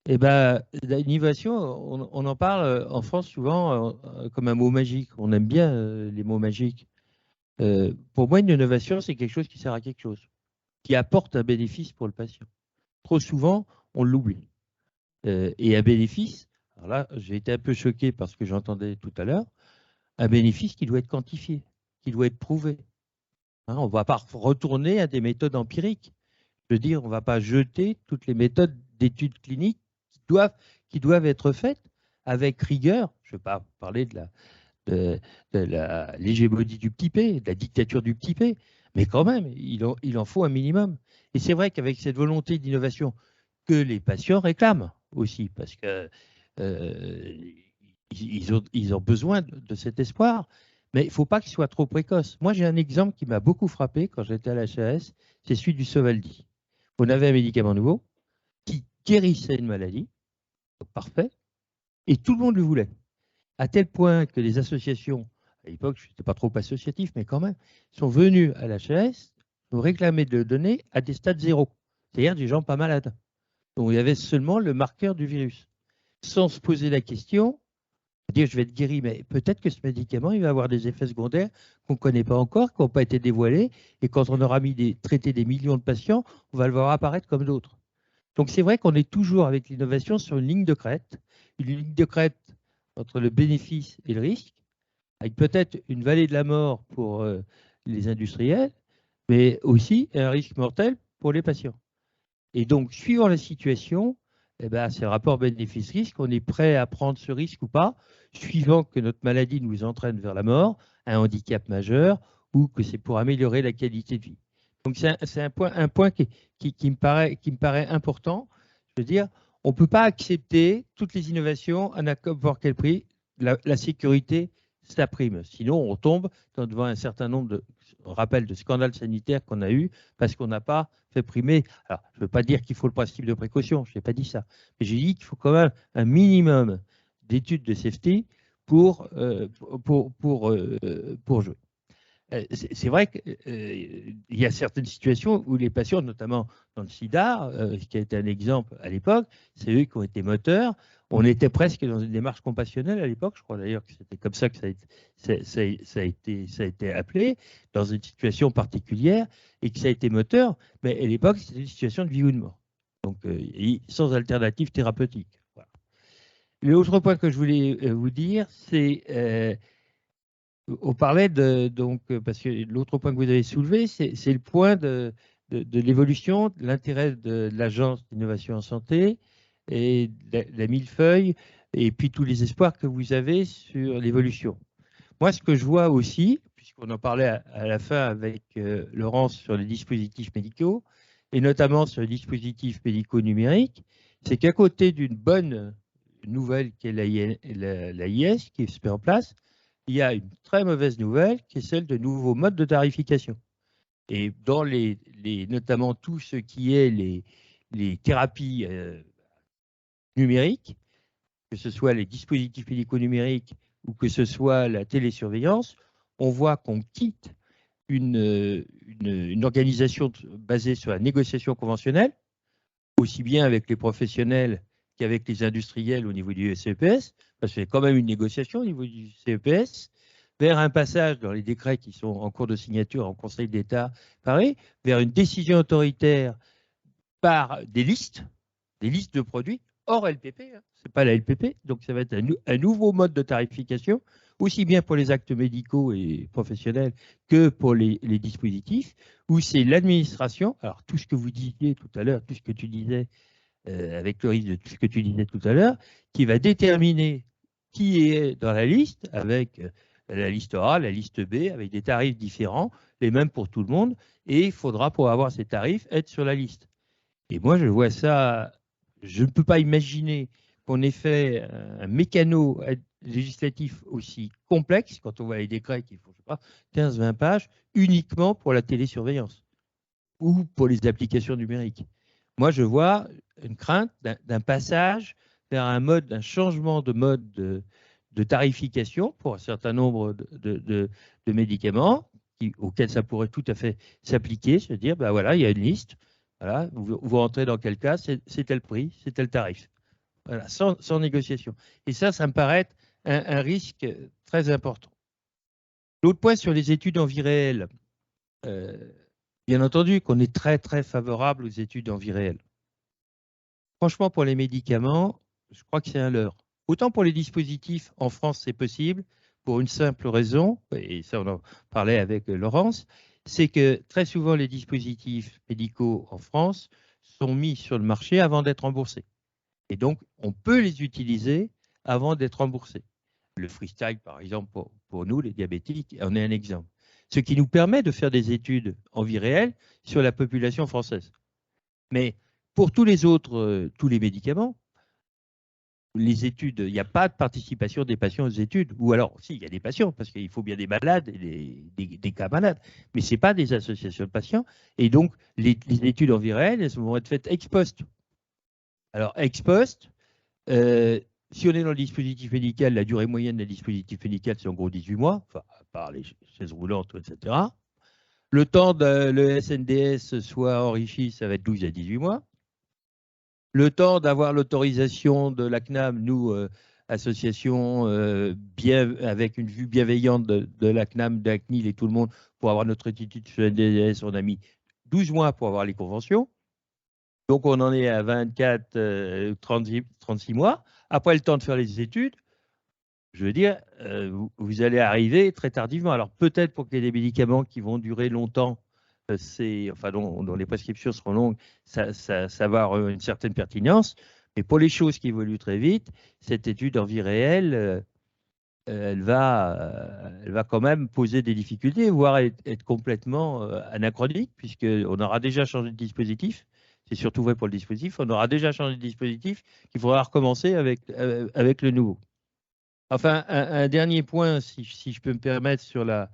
eh ben, l'innovation, on en parle en France souvent comme un mot magique. On aime bien les mots magiques. Pour moi, une innovation, c'est quelque chose qui sert à quelque chose, qui apporte un bénéfice pour le patient. Trop souvent, on l'oublie. Et un bénéfice, alors là, j'ai été un peu choqué par ce que j'entendais tout à l'heure, un bénéfice qui doit être quantifié, qui doit être prouvé. Hein, on ne va pas retourner à des méthodes empiriques. Je veux dire, on ne va pas jeter toutes les méthodes d'études cliniques qui doivent être faites avec rigueur. Je ne vais pas parler de l'hégémonie du petit p, de la dictature du petit p, mais quand même, il en faut un minimum. Et c'est vrai qu'avec cette volonté d'innovation que les patients réclament aussi, parce que ils ont besoin de cet espoir, mais il ne faut pas qu'il soit trop précoce. Moi, j'ai un exemple qui m'a beaucoup frappé quand j'étais à l'HAS, c'est celui du Sovaldi. On avait un médicament nouveau qui guérissait une maladie, donc parfait, et tout le monde le voulait. À tel point que les associations, à l'époque, je n'étais pas trop associatif, mais quand même, sont venues à l'HAS pour réclamer de le donner à des stades zéro, c'est-à-dire des gens pas malades. Donc il y avait seulement le marqueur du virus, sans se poser la question, dire je vais être guéri, mais peut-être que ce médicament, il va avoir des effets secondaires qu'on ne connaît pas encore, qui n'ont pas été dévoilés, et quand on aura traité des millions de patients, on va le voir apparaître comme d'autres. Donc c'est vrai qu'on est toujours avec l'innovation sur une ligne de crête entre le bénéfice et le risque, avec peut-être une vallée de la mort pour les industriels, mais aussi un risque mortel pour les patients. Et donc, suivant la situation, eh ben, c'est le rapport bénéfice-risque. On est prêt à prendre ce risque ou pas, suivant que notre maladie nous entraîne vers la mort, un handicap majeur, ou que c'est pour améliorer la qualité de vie. Donc c'est un point qui me paraît important. Je veux dire, on ne peut pas accepter toutes les innovations à n'importe quel prix. La sécurité, ça prime. Sinon, on tombe devant un certain nombre de scandales sanitaires qu'on a eus parce qu'on n'a pas fait primer. Alors, je ne veux pas dire qu'il faut le principe de précaution, je n'ai pas dit ça. Mais j'ai dit qu'il faut quand même un minimum d'études de safety pour jouer. C'est vrai qu'il y a certaines situations où les patients, notamment dans le sida, qui a été un exemple à l'époque, c'est eux qui ont été moteurs. On était presque dans une démarche compassionnelle à l'époque, je crois d'ailleurs que c'était comme ça que ça a été appelé, dans une situation particulière, et que ça a été moteur, mais à l'époque, c'était une situation de vie ou de mort, donc sans alternative thérapeutique. Voilà. L'autre point que je voulais vous dire, c'est... on parlait parce que l'autre point que vous avez soulevé, c'est le point de l'évolution, de l'intérêt de l'Agence d'innovation en santé et de la millefeuille, et puis tous les espoirs que vous avez sur l'évolution. Moi, ce que je vois aussi, puisqu'on en parlait à la fin avec Laurence sur les dispositifs médicaux, et notamment sur les dispositifs médicaux numériques, c'est qu'à côté d'une bonne nouvelle qui est l'AIS qui se met en place, il y a une très mauvaise nouvelle qui est celle de nouveaux modes de tarification. Et dans notamment tout ce qui est les thérapies numériques, que ce soit les dispositifs médicaux numériques ou que ce soit la télésurveillance, on voit qu'on quitte une organisation basée sur la négociation conventionnelle, aussi bien avec les professionnels qu'avec les industriels au niveau du CEPS, parce qu'il y a quand même une négociation au niveau du CEPS, vers un passage dans les décrets qui sont en cours de signature en Conseil d'État, pareil, vers une décision autoritaire par des listes de produits hors LPP, hein. Ce n'est pas la LPP, donc ça va être un nouveau mode de tarification, aussi bien pour les actes médicaux et professionnels que pour les dispositifs, où c'est l'administration, alors tout ce que vous disiez tout à l'heure, tout ce que tu disais, avec le risque de tout ce que tu disais tout à l'heure, qui va déterminer qui est dans la liste, avec la liste A, la liste B, avec des tarifs différents, les mêmes pour tout le monde, et il faudra, pour avoir ces tarifs, être sur la liste. Et moi, je vois ça, je ne peux pas imaginer qu'on ait fait un mécano législatif aussi complexe, quand on voit les décrets qui font, je sais pas, 15-20 pages, uniquement pour la télésurveillance ou pour les applications numériques. Moi, je vois une crainte d'un passage vers un changement de mode de tarification pour un certain nombre de médicaments auxquels ça pourrait tout à fait s'appliquer, se dire, ben voilà, il y a une liste, voilà, vous rentrez dans quel cas, c'est tel prix, c'est tel tarif. Voilà, sans négociation. Et ça me paraît un risque très important. L'autre point sur les études en vie réelle, bien entendu qu'on est très, très favorable aux études en vie réelle. Franchement, pour les médicaments, je crois que c'est un leurre. Autant pour les dispositifs, en France, c'est possible, pour une simple raison, et ça on en parlait avec Laurence, c'est que très souvent les dispositifs médicaux en France sont mis sur le marché avant d'être remboursés. Et donc, on peut les utiliser avant d'être remboursés. Le freestyle, par exemple, pour nous, les diabétiques, en est un exemple. Ce qui nous permet de faire des études en vie réelle sur la population française. Mais pour tous les autres, tous les médicaments, les études, il n'y a pas de participation des patients aux études. Ou alors, si, il y a des patients, parce qu'il faut bien des malades et des cas malades. Mais ce n'est pas des associations de patients. Et donc, les études en vie réelle, elles vont être faites ex post. Alors, ex post, si on est dans le dispositif médical, la durée moyenne d'un dispositif médical, c'est en gros 18 mois, enfin, à part les chaises roulantes, etc. Le temps que le SNDS soit enrichi, ça va être 12 à 18 mois. Le temps d'avoir l'autorisation de la CNAM, nous, association avec une vue bienveillante de la CNAM, de la CNIL et tout le monde, pour avoir notre étude sur le SNDS, on a mis 12 mois pour avoir les conventions. Donc, on en est à 24, 36 mois. Après le temps de faire les études, je veux dire, vous allez arriver très tardivement. Alors, peut-être pour qu'il y ait des médicaments qui vont durer longtemps, dont les prescriptions seront longues, ça va avoir une certaine pertinence. Et pour les choses qui évoluent très vite, cette étude en vie réelle, elle va quand même poser des difficultés, voire être complètement anachronique, puisqu'on aura déjà changé de dispositif. C'est surtout vrai pour le dispositif. On aura déjà changé de dispositif qu'il faudra recommencer avec le nouveau. Enfin, un dernier point, si je peux me permettre, sur la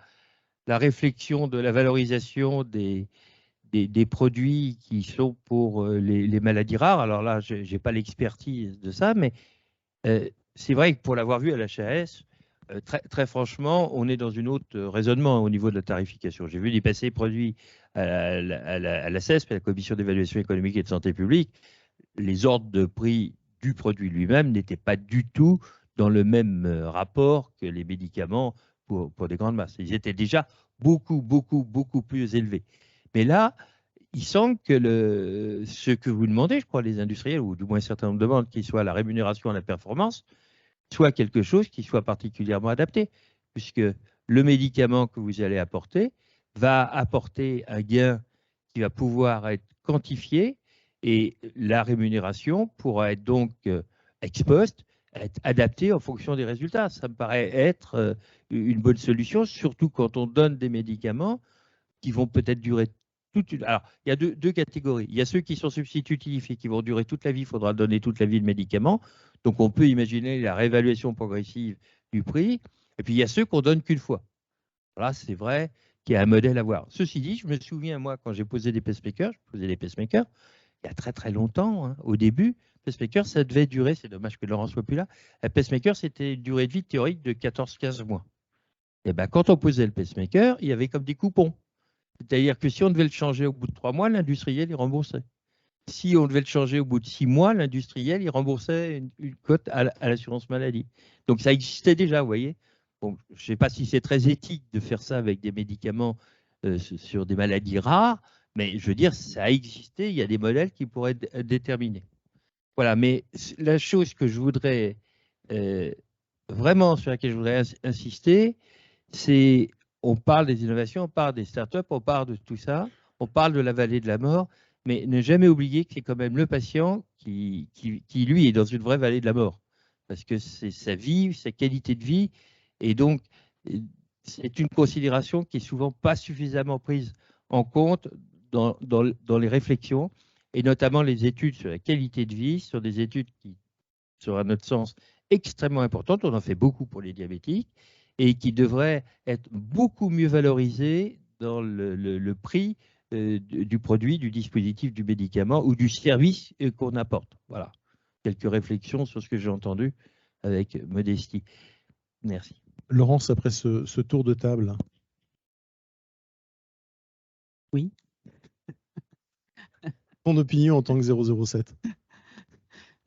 réflexion de la valorisation des produits qui sont pour les maladies rares. Alors là, je n'ai pas l'expertise de ça, mais c'est vrai que pour l'avoir vu à l'HAS, très franchement, on est dans une autre raisonnement au niveau de la tarification. J'ai vu dépasser les produits à la CESP, à la Commission d'évaluation économique et de santé publique. Les ordres de prix du produit lui-même n'étaient pas du tout dans le même rapport que les médicaments pour des grandes masses. Ils étaient déjà beaucoup plus élevés. Mais là, il semble que ce que vous demandez, je crois, les industriels, ou du moins un certain nombre de demandes, qui soit la rémunération à la performance, soit quelque chose qui soit particulièrement adapté, puisque le médicament que vous allez apporter va apporter un gain qui va pouvoir être quantifié, et la rémunération pourra être donc ex post, être adaptée en fonction des résultats. Ça me paraît être une bonne solution, surtout quand on donne des médicaments qui vont peut-être durer Alors, il y a deux catégories. Il y a ceux qui sont substitutifs et qui vont durer toute la vie. Il faudra donner toute la vie le médicament. Donc, on peut imaginer la réévaluation progressive du prix. Et puis, il y a ceux qu'on donne qu'une fois. Là, c'est vrai qu'il y a un modèle à voir. Ceci dit, je me souviens, moi, quand j'ai posé des pacemakers, il y a très longtemps, hein, au début, pacemaker, ça devait durer, c'est dommage que Laurent soit plus là, un pacemaker, c'était une durée de vie théorique de 14-15 mois. Et ben, quand on posait le pacemaker, il y avait comme des coupons. C'est-à-dire que si on devait le changer au bout de 3 mois, l'industriel, il remboursait. Si on devait le changer au bout de 6 mois, l'industriel, il remboursait une cote à l'assurance maladie. Donc ça existait déjà, vous voyez. Bon, je ne sais pas si c'est très éthique de faire ça avec des médicaments sur des maladies rares, mais je veux dire, ça a existé, il y a des modèles qui pourraient être déterminés. Voilà, mais la chose que je voudrais, vraiment sur laquelle je voudrais insister, c'est on parle des innovations, on parle des startups, on parle de tout ça, on parle de la vallée de la mort, mais ne jamais oublier que c'est quand même le patient qui, lui, est dans une vraie vallée de la mort, parce que c'est sa vie, sa qualité de vie, et donc c'est une considération qui est souvent pas suffisamment prise en compte dans les réflexions, et notamment les études sur la qualité de vie, sur des études qui sont à notre sens extrêmement importantes, on en fait beaucoup pour les diabétiques, et qui devraient être beaucoup mieux valorisées dans le prix du produit, du dispositif, du médicament ou du service qu'on apporte. Voilà, quelques réflexions sur ce que j'ai entendu avec modestie. Merci. Laurence, après ce tour de table. Oui. Ton opinion en tant que 007.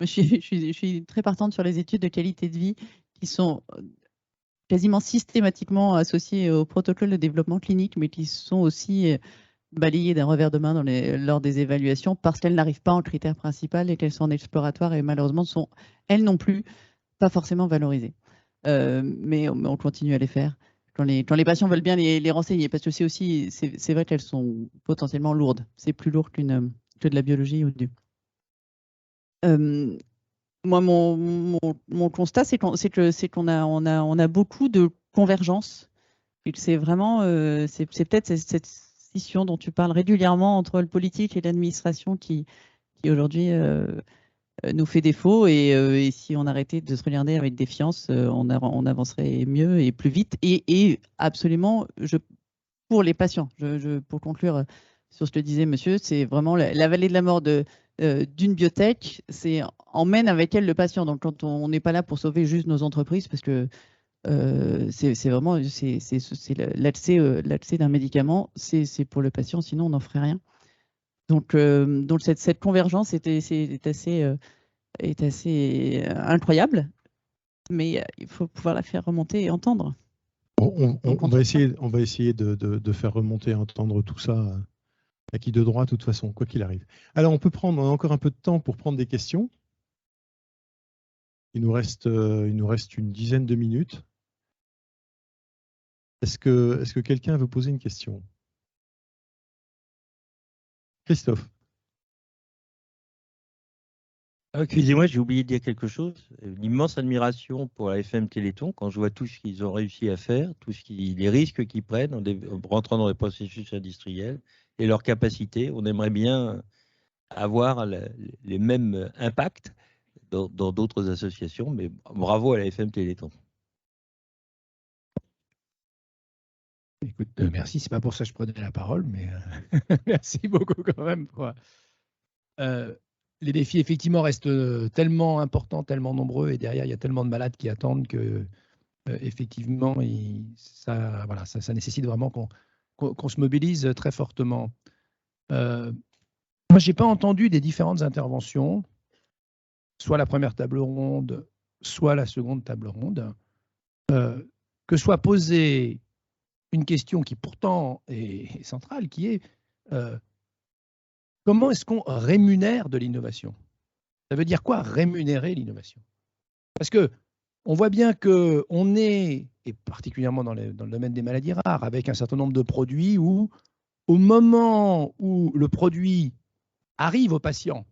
Je suis très partante sur les études de qualité de vie qui sont quasiment systématiquement associées au protocole de développement clinique, mais qui sont aussi balayées d'un revers de main lors des évaluations parce qu'elles n'arrivent pas en critère principal et qu'elles sont exploratoires et malheureusement sont, elles non plus, pas forcément valorisées. Mais on continue à les faire. Quand les patients veulent bien les renseigner, parce que c'est vrai qu'elles sont potentiellement lourdes. C'est plus lourd que de la biologie ou du. Moi, mon constat, c'est qu'on a beaucoup de convergence. C'est vraiment, c'est peut-être cette scission dont tu parles régulièrement entre le politique et l'administration qui aujourd'hui nous fait défaut. Et si on arrêtait de se regarder avec défiance, on avancerait mieux et plus vite. Et absolument, pour les patients, pour conclure sur ce que disait monsieur, c'est vraiment la vallée de la mort d'une biotech, c'est emmène avec elle le patient. Donc quand on n'est pas là pour sauver juste nos entreprises, parce que c'est vraiment l'accès d'un médicament, c'est pour le patient, sinon on n'en ferait rien. Donc cette convergence est assez incroyable, mais il faut pouvoir la faire remonter et entendre. On va essayer de faire remonter et entendre tout ça à qui de droit, de toute façon, quoi qu'il arrive. Alors, on a encore un peu de temps pour prendre des questions. Il nous reste une dizaine de minutes. Est-ce que quelqu'un veut poser une question? Christophe. Excusez-moi, j'ai oublié de dire quelque chose. Une immense admiration pour la FM Téléthon quand je vois tout ce qu'ils ont réussi à faire, les risques qu'ils prennent en rentrant dans les processus industriels et leur capacité. On aimerait bien avoir les mêmes impacts dans d'autres associations, mais bravo à la FM Téléthon. Écoute, merci, c'est pas pour ça que je prenais la parole, mais merci beaucoup quand même. Les défis, effectivement, restent tellement importants, tellement nombreux, et derrière, il y a tellement de malades qui attendent que, effectivement, ça nécessite vraiment qu'on se mobilise très fortement. Moi, je n'ai pas entendu des différentes interventions, soit la première table ronde, soit la seconde table ronde, que soit posée une question qui pourtant est centrale, qui est comment est-ce qu'on rémunère de l'innovation? Ça veut dire quoi, rémunérer l'innovation? Parce qu'on voit bien qu'on est, et particulièrement dans le domaine des maladies rares, avec un certain nombre de produits où, au moment où le produit arrive au patient,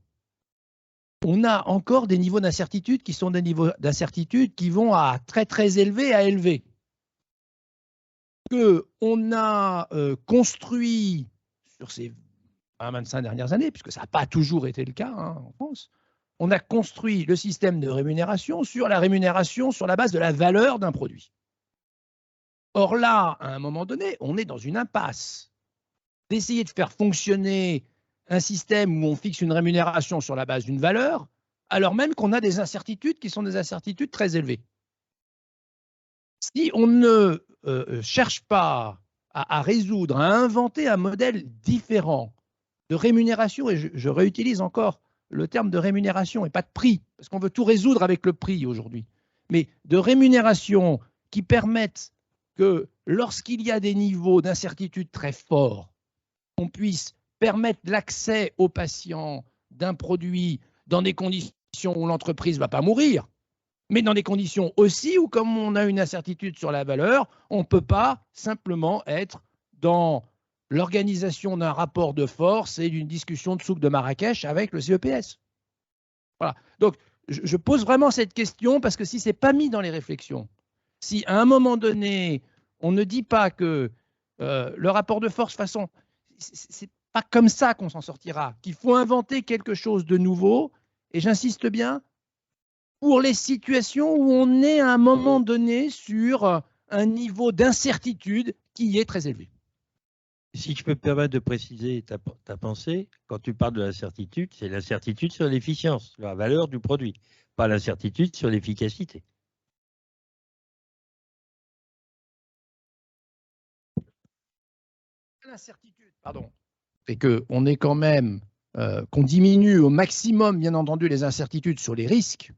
on a encore des niveaux d'incertitude qui sont des niveaux d'incertitude qui vont à très très élevés à élevés. Qu'on a construit sur ces 25 dernières années, puisque ça n'a pas toujours été le cas en France, on a construit le système de rémunération sur la rémunération sur la base de la valeur d'un produit. Or là, à un moment donné, on est dans une impasse. D'essayer de faire fonctionner un système où on fixe une rémunération sur la base d'une valeur, alors même qu'on a des incertitudes qui sont des incertitudes très élevées. Si on ne cherche pas à résoudre, à inventer un modèle différent de rémunération, et je réutilise encore le terme de rémunération et pas de prix, parce qu'on veut tout résoudre avec le prix aujourd'hui, mais de rémunération qui permettent que lorsqu'il y a des niveaux d'incertitude très forts, on puisse permettre l'accès aux patients d'un produit dans des conditions où l'entreprise ne va pas mourir, mais dans des conditions aussi où, comme on a une incertitude sur la valeur, on ne peut pas simplement être dans l'organisation d'un rapport de force et d'une discussion de souk de Marrakech avec le CEPS. Voilà. Donc, je pose vraiment cette question parce que si ce n'est pas mis dans les réflexions, si à un moment donné, on ne dit pas que le rapport de force, façon, c'est pas comme ça qu'on s'en sortira, qu'il faut inventer quelque chose de nouveau, et j'insiste bien, pour les situations où on est à un moment donné sur un niveau d'incertitude qui est très élevé. Si je peux me permettre de préciser ta pensée, quand tu parles de l'incertitude, c'est l'incertitude sur l'efficience, sur la valeur du produit, pas l'incertitude sur l'efficacité. L'incertitude, pardon, c'est qu'on est quand même, qu'on diminue au maximum, bien entendu, les incertitudes sur les risques,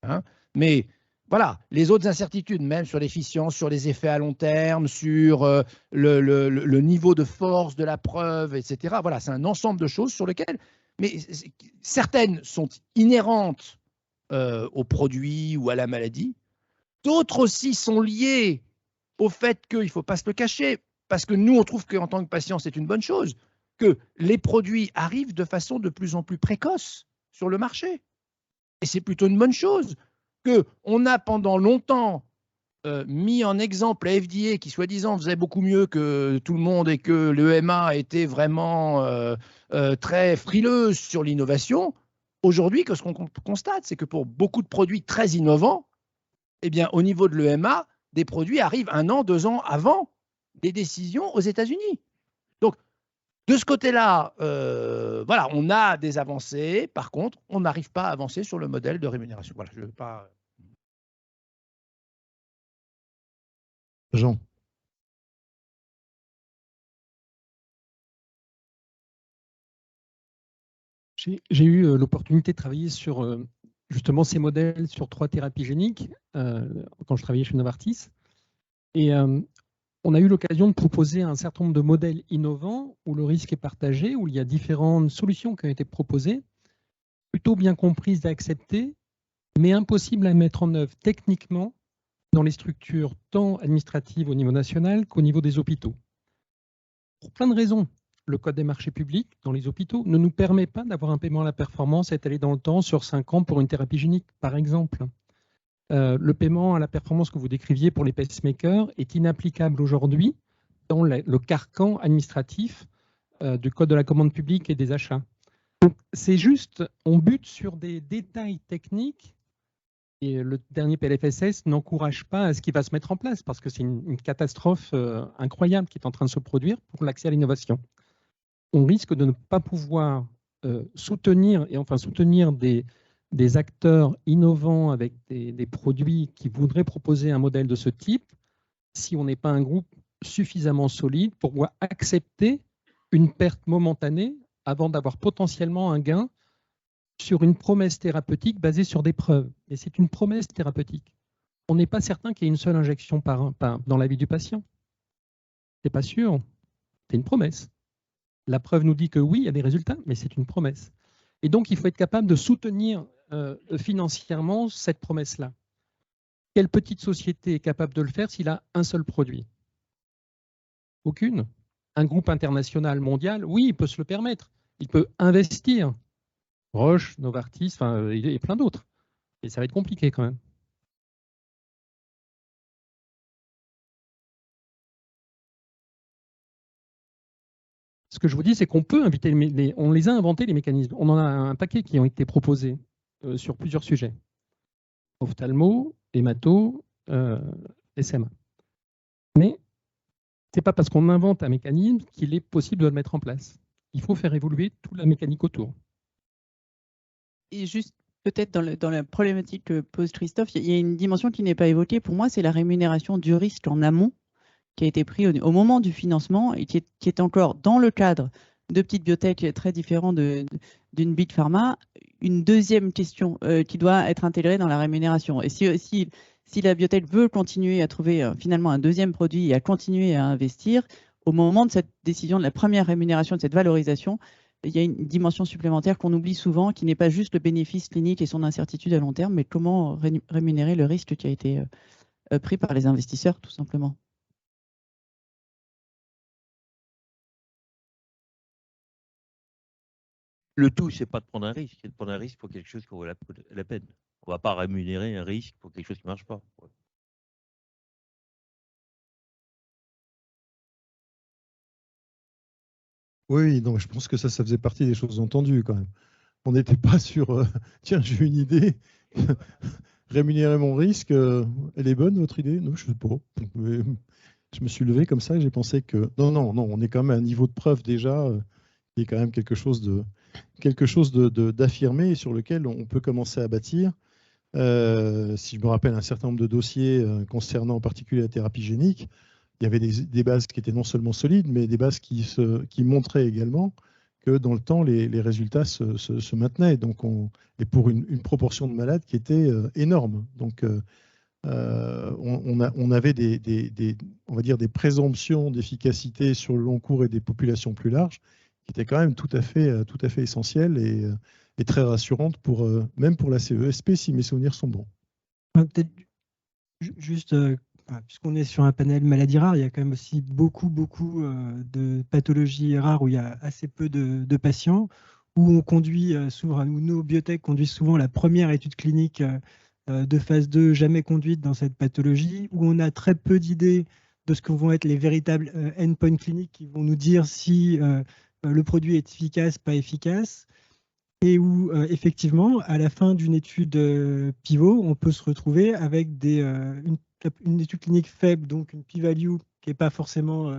hein, mais voilà, les autres incertitudes, même sur l'efficience, sur les effets à long terme, sur le niveau de force de la preuve, etc. Voilà, c'est un ensemble de choses sur lesquelles, mais certaines sont inhérentes au produit ou à la maladie. D'autres aussi sont liées au fait qu'il ne faut pas se le cacher, parce que nous, on trouve qu'en tant que patient, c'est une bonne chose, que les produits arrivent de façon de plus en plus précoce sur le marché. Et c'est plutôt une bonne chose qu'on a pendant longtemps mis en exemple la FDA qui, soi-disant, faisait beaucoup mieux que tout le monde et que l'EMA était vraiment très frileuse sur l'innovation. Aujourd'hui, ce qu'on constate, c'est que pour beaucoup de produits très innovants, eh bien, au niveau de l'EMA, des produits arrivent 1 an, 2 ans avant des décisions aux États-Unis. Donc, de ce côté-là, voilà, on a des avancées. Par contre, on n'arrive pas à avancer sur le modèle de rémunération. Voilà, je ne veux pas. Jean. J'ai eu l'opportunité de travailler sur justement ces modèles sur 3 thérapies géniques quand je travaillais chez Novartis. Et on a eu l'occasion de proposer un certain nombre de modèles innovants où le risque est partagé, où il y a différentes solutions qui ont été proposées, plutôt bien comprises et acceptées, mais impossibles à mettre en œuvre techniquement dans les structures tant administratives au niveau national qu'au niveau des hôpitaux. Pour plein de raisons. le code des marchés publics dans les hôpitaux ne nous permet pas d'avoir un paiement à la performance étalé dans le temps sur 5 ans pour une thérapie génique, par exemple. Le paiement à la performance que vous décriviez pour les pacemakers est inapplicable aujourd'hui dans le carcan administratif du code de la commande publique et des achats. C'est juste, on bute sur des détails techniques et le dernier PLFSS n'encourage pas à ce qui va se mettre en place parce que c'est une catastrophe incroyable qui est en train de se produire pour l'accès à l'innovation. On risque de ne pas pouvoir soutenir des acteurs innovants avec des produits qui voudraient proposer un modèle de ce type si on n'est pas un groupe suffisamment solide pour pouvoir accepter une perte momentanée avant d'avoir potentiellement un gain sur une promesse thérapeutique basée sur des preuves. Et c'est une promesse thérapeutique. On n'est pas certain qu'il y ait une seule injection dans la vie du patient. C'est pas sûr. C'est une promesse. La preuve nous dit que oui, il y a des résultats, mais c'est une promesse. Et donc, il faut être capable de soutenir financièrement cette promesse-là. Quelle petite société est capable de le faire s'il a un seul produit? Aucune. Un groupe international mondial, oui, il peut se le permettre. Il peut investir. Roche, Novartis, et plein d'autres. Et ça va être compliqué quand même. Ce que je vous dis, c'est qu'on peut inviter on les a inventés, les mécanismes. On en a un paquet qui ont été proposés sur plusieurs sujets. Ophtalmo, hémato, SMA. Mais ce n'est pas parce qu'on invente un mécanisme qu'il est possible de le mettre en place. Il faut faire évoluer toute la mécanique autour. Et juste peut-être dans la problématique que pose Christophe, il y a une dimension qui n'est pas évoquée. Pour moi, c'est la rémunération du risque en amont qui a été pris au moment du financement et qui est encore dans le cadre de petites biotech très différent d'une big pharma. Une deuxième question qui doit être intégrée dans la rémunération. Et si la biotech veut continuer à trouver finalement un deuxième produit et à continuer à investir, au moment de cette décision, de la première rémunération, de cette valorisation, il y a une dimension supplémentaire qu'on oublie souvent, qui n'est pas juste le bénéfice clinique et son incertitude à long terme, mais comment rémunérer le risque qui a été pris par les investisseurs, tout simplement. Le tout, c'est pas de prendre un risque, c'est de prendre un risque pour quelque chose qui vaut la peine. On ne va pas rémunérer un risque pour quelque chose qui ne marche pas. Oui, donc je pense que ça faisait partie des choses entendues quand même. On n'était pas sur tiens, j'ai une idée, rémunérer mon risque, elle est bonne votre idée? Non, je ne sais pas. Je me suis levé comme ça et j'ai pensé que non, on est quand même à un niveau de preuve déjà qui est quand même quelque chose d'affirmé et sur lequel on peut commencer à bâtir. Si je me rappelle un certain nombre de dossiers concernant en particulier la thérapie génique, il y avait des bases qui étaient non seulement solides, mais des bases qui montraient également que dans le temps, les résultats se maintenaient. Donc et pour une proportion de malades qui était énorme. Donc on avait on va dire des présomptions d'efficacité sur le long cours et des populations plus larges qui étaient quand même tout à fait essentielles et très rassurantes même pour la CESP si mes souvenirs sont bons. Peut-être juste, puisqu'on est sur un panel maladie rare, il y a quand même aussi beaucoup de pathologies rares où il y a assez peu de patients, où on conduit souvent, où nos biotech conduisent souvent la première étude clinique de phase 2 jamais conduite dans cette pathologie, où on a très peu d'idées de ce que vont être les véritables endpoints cliniques qui vont nous dire si le produit est efficace, pas efficace, et où effectivement, à la fin d'une étude pivot, on peut se retrouver avec une étude clinique faible, donc une p-value qui n'est pas forcément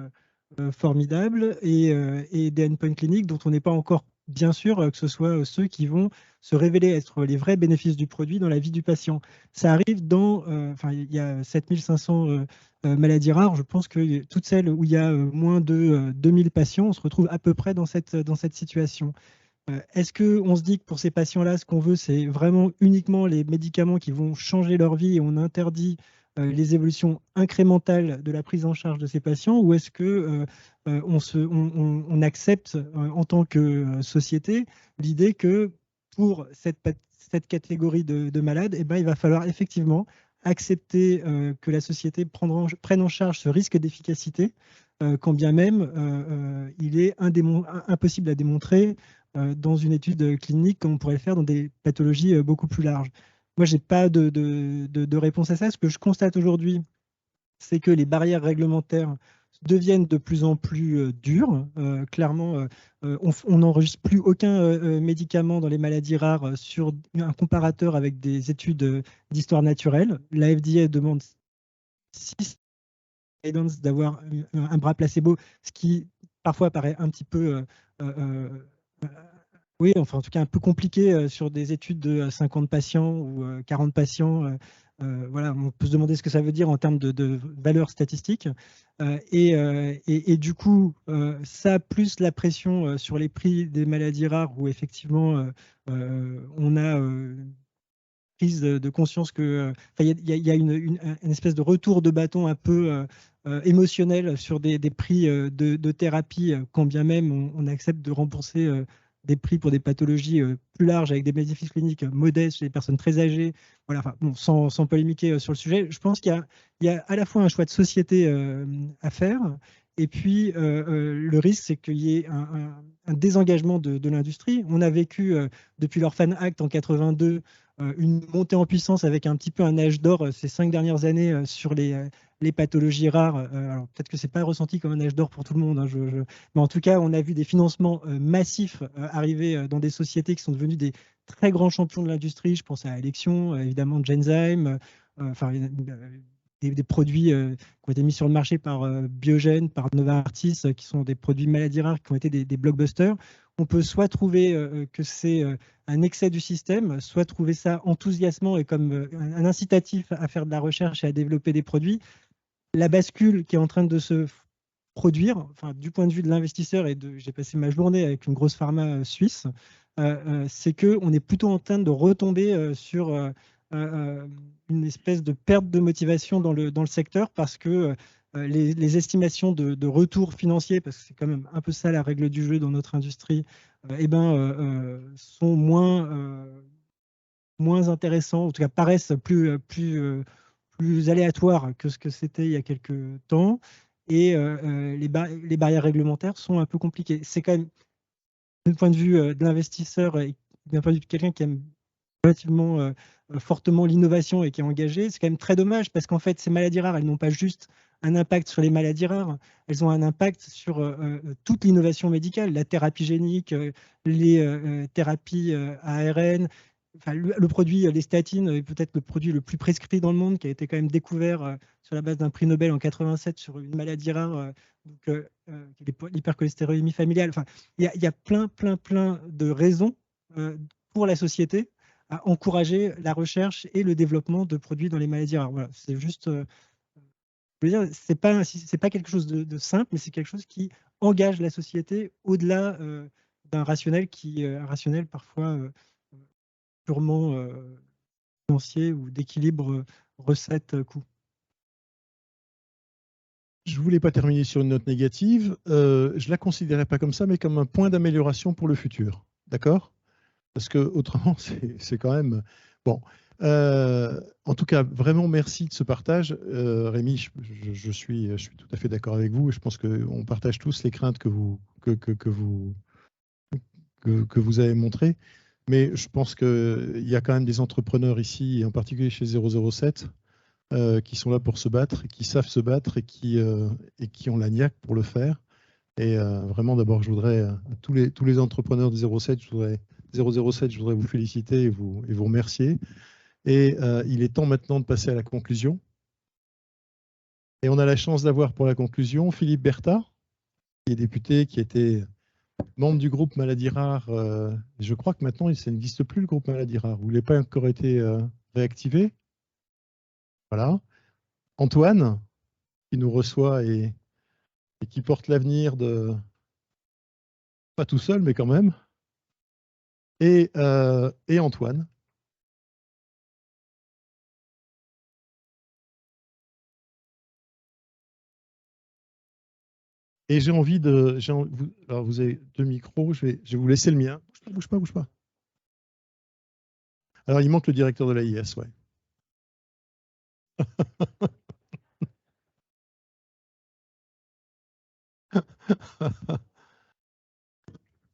formidable, et des endpoints cliniques dont on n'est pas encore bien sûr que ce soit ceux qui vont se révéler être les vrais bénéfices du produit dans la vie du patient. Ça arrive il y a 7500 maladies rares, je pense que toutes celles où il y a moins de 2000 patients, on se retrouve à peu près dans cette situation. Est-ce qu'on se dit que pour ces patients-là, ce qu'on veut, c'est vraiment uniquement les médicaments qui vont changer leur vie et on interdit les évolutions incrémentales de la prise en charge de ces patients, ou est-ce que on accepte en tant que société l'idée que pour cette catégorie de malades, eh ben, il va falloir effectivement accepter que la société prenne en charge ce risque d'efficacité quand bien même il est impossible à démontrer dans une étude clinique comme on pourrait le faire dans des pathologies beaucoup plus larges. Moi, je n'ai pas de réponse à ça. Ce que je constate aujourd'hui, c'est que les barrières réglementaires deviennent de plus en plus dures. Clairement, on n'enregistre plus aucun médicament dans les maladies rares sur un comparateur avec des études d'histoire naturelle. La FDA demande 6 d'avoir un bras placebo, ce qui parfois paraît un petit peu oui, enfin en tout cas un peu compliqué sur des études de 50 patients ou 40 patients. Voilà, on peut se demander ce que ça veut dire en termes de valeur statistique. Et du coup, ça plus la pression sur les prix des maladies rares où effectivement on a prise de conscience que il y a une espèce de retour de bâton un peu émotionnel sur des prix de thérapie, quand bien même on accepte de rembourser des prix pour des pathologies plus larges avec des bénéfices cliniques modestes chez les personnes très âgées. Voilà, enfin, bon, sans polémiquer sur le sujet, je pense qu'il y a à la fois un choix de société à faire, et puis le risque, c'est qu'il y ait un désengagement de l'industrie. On a vécu depuis l'Orphan Act en 82 une montée en puissance avec un petit peu un âge d'or ces 5 dernières années sur les pathologies rares. Alors peut-être que ce n'est pas ressenti comme un âge d'or pour tout le monde, hein, mais en tout cas, on a vu des financements massifs arriver dans des sociétés qui sont devenues des très grands champions de l'industrie. Je pense à Alexion, évidemment Genzyme, enfin des produits qui ont été mis sur le marché par Biogen, par Novartis, qui sont des produits maladies rares qui ont été des blockbusters. On peut soit trouver que c'est un excès du système, soit trouver ça enthousiasmant et comme un incitatif à faire de la recherche et à développer des produits. La bascule qui est en train de se produire, enfin, du point de vue de l'investisseur, et j'ai passé ma journée avec une grosse pharma suisse, c'est qu'on est plutôt en train de retomber sur une espèce de perte de motivation dans le secteur parce que les estimations de retour financier, parce que c'est quand même un peu ça la règle du jeu dans notre industrie, sont moins intéressants, en tout cas paraissent plus aléatoires que ce que c'était il y a quelques temps. Et les barrières réglementaires sont un peu compliquées. C'est quand même, d'un point de vue de l'investisseur et d'un point de vue de quelqu'un qui aime relativement fortement l'innovation et qui est engagé, c'est quand même très dommage parce qu'en fait, ces maladies rares, elles n'ont pas juste un impact sur les maladies rares, elles ont un impact sur toute l'innovation médicale, la thérapie génique, les thérapies ARN. Enfin, le produit, les statines, est peut-être le produit le plus prescrit dans le monde, qui a été quand même découvert sur la base d'un prix Nobel en 87 sur une maladie rare, l'hypercholestérolémie familiale. Enfin, il y a plein de raisons pour la société à encourager la recherche et le développement de produits dans les maladies rares. Voilà, c'est juste, je veux dire, c'est pas quelque chose de simple, mais c'est quelque chose qui engage la société au-delà d'un rationnel un rationnel parfois purement financier ou d'équilibre recette-coût. Je ne voulais pas terminer sur une note négative. Je ne la considérais pas comme ça, mais comme un point d'amélioration pour le futur. D'accord ? Parce que autrement, c'est quand même... Bon. En tout cas, vraiment merci de ce partage. Rémi, je suis tout à fait d'accord avec vous. Je pense qu'on partage tous les craintes que vous avez montrées. Mais je pense qu'il y a quand même des entrepreneurs ici, et en particulier chez 007, qui sont là pour se battre, qui savent se battre et qui ont la niaque pour le faire. Et vraiment, d'abord, je voudrais, tous les entrepreneurs de 007, je voudrais vous féliciter et vous remercier. Et il est temps maintenant de passer à la conclusion. Et on a la chance d'avoir pour la conclusion Philippe Berthat, qui est député, qui était membre du groupe Maladies Rares. Je crois que maintenant, ça n'existe plus, le groupe Maladies Rares. Vous n'avez pas encore été réactivé. Voilà. Antoine, qui nous reçoit et qui porte l'avenir de... Pas tout seul, mais quand même. Et Antoine. Et j'ai envie de... Alors, vous avez 2 micros, je vais vous laisser le mien. Bouge pas. Alors, il manque le directeur de l'AIS, ouais.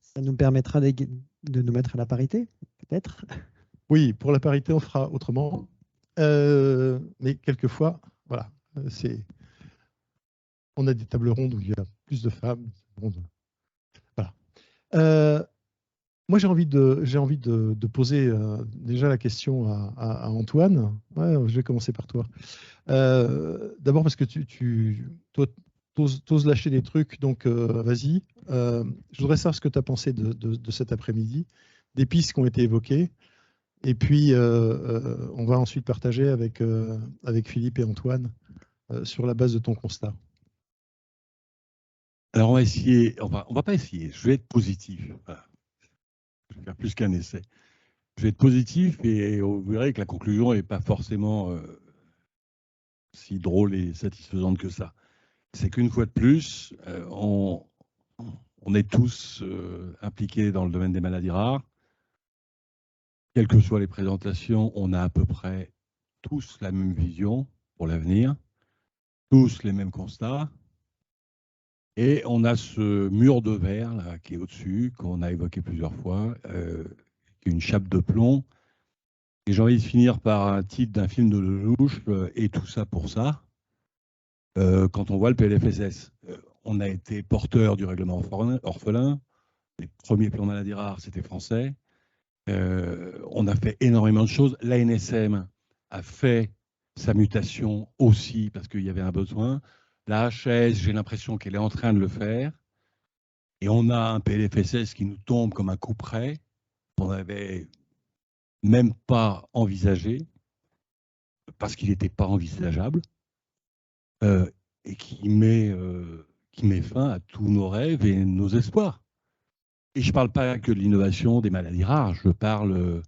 Ça nous permettra de nous mettre à la parité, peut-être. Oui, pour la parité, on fera autrement. Mais quelquefois, voilà, on a des tables rondes où il y a plus de femmes. Voilà. Moi, j'ai envie de poser déjà la question à Antoine. Ouais, je vais commencer par toi. D'abord parce que toi, t'oses lâcher des trucs, donc vas-y. Je voudrais savoir ce que tu as pensé de cet après-midi, des pistes qui ont été évoquées. Et puis, on va ensuite partager avec Philippe et Antoine sur la base de ton constat. Alors, on va essayer, enfin, on va pas essayer, je vais être positif. Voilà. Je vais faire plus qu'un essai. Je vais être positif et vous verrez que la conclusion n'est pas forcément si drôle et satisfaisante que ça. C'est qu'une fois de plus, on est tous impliqués dans le domaine des maladies rares. Quelles que soient les présentations, on a à peu près tous la même vision pour l'avenir, tous les mêmes constats. Et on a ce mur de verre là, qui est au-dessus, qu'on a évoqué plusieurs fois, qui est une chape de plomb. Et j'ai envie de finir par un titre d'un film de Lelouch, et tout ça pour ça. Quand on voit le PLFSS, on a été porteur du règlement orphelin. Les premiers plans maladies rares, c'était français. On a fait énormément de choses. L'ANSM a fait sa mutation aussi parce qu'il y avait un besoin. La HS, j'ai l'impression qu'elle est en train de le faire. Et on a un PLFSS qui nous tombe comme un coup près, qu'on n'avait même pas envisagé, parce qu'il n'était pas envisageable, et qui met fin à tous nos rêves et nos espoirs. Et je ne parle pas que de l'innovation des maladies rares, je parle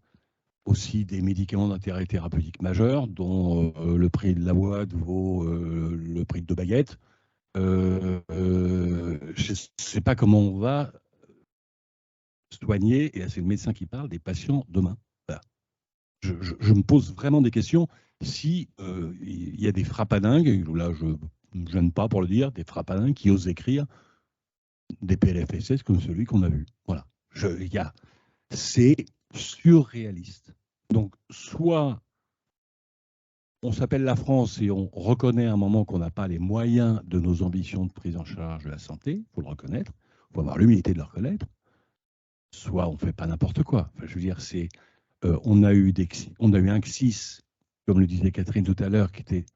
aussi des médicaments d'intérêt thérapeutique majeur, dont le prix de l'avoine vaut le prix de 2 baguettes. Je ne sais pas comment on va soigner, et c'est le médecin qui parle, des patients demain. Voilà. Je me pose vraiment des questions. Si il y a des frappadingues, là je ne gêne pas pour le dire, des frappadingues qui osent écrire des PLFSS comme celui qu'on a vu. Voilà. C'est surréaliste. Donc, soit on s'appelle la France et on reconnaît à un moment qu'on n'a pas les moyens de nos ambitions de prise en charge de la santé, il faut le reconnaître, il faut avoir l'humilité de le reconnaître, soit on ne fait pas n'importe quoi. Enfin, je veux dire, on a eu un CSIS, comme le disait Catherine tout à l'heure, qui était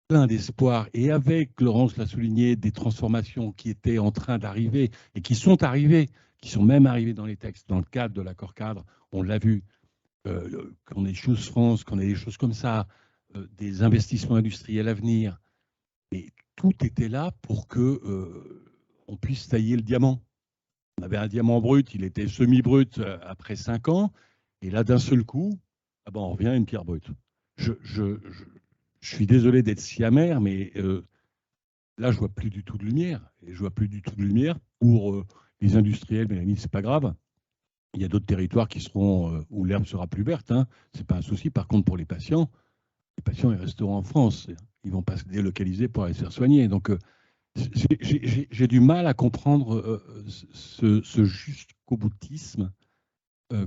plein d'espoir, et avec, Laurence l'a souligné, des transformations qui étaient en train d'arriver et qui sont arrivées, qui sont même arrivées dans les textes, dans le cadre de l'accord cadre, on l'a vu, qu'on ait Choose France, qu'on ait des choses comme ça, des investissements industriels à venir, et tout était là pour que on puisse tailler le diamant. On avait un diamant brut, il était semi-brut après 5 ans, et là d'un seul coup, on revient à une pierre brute. Je suis désolé d'être si amer, mais là je vois plus du tout de lumière, et je vois plus du tout de lumière pour les industriels, mais c'est pas grave. Il y a d'autres territoires qui seront où l'herbe sera plus verte, hein. C'est pas un souci. Par contre, pour les patients ils resteront en France. Ils vont pas se délocaliser pour aller se faire soigner. Donc, j'ai du mal à comprendre ce jusqu'au boutisme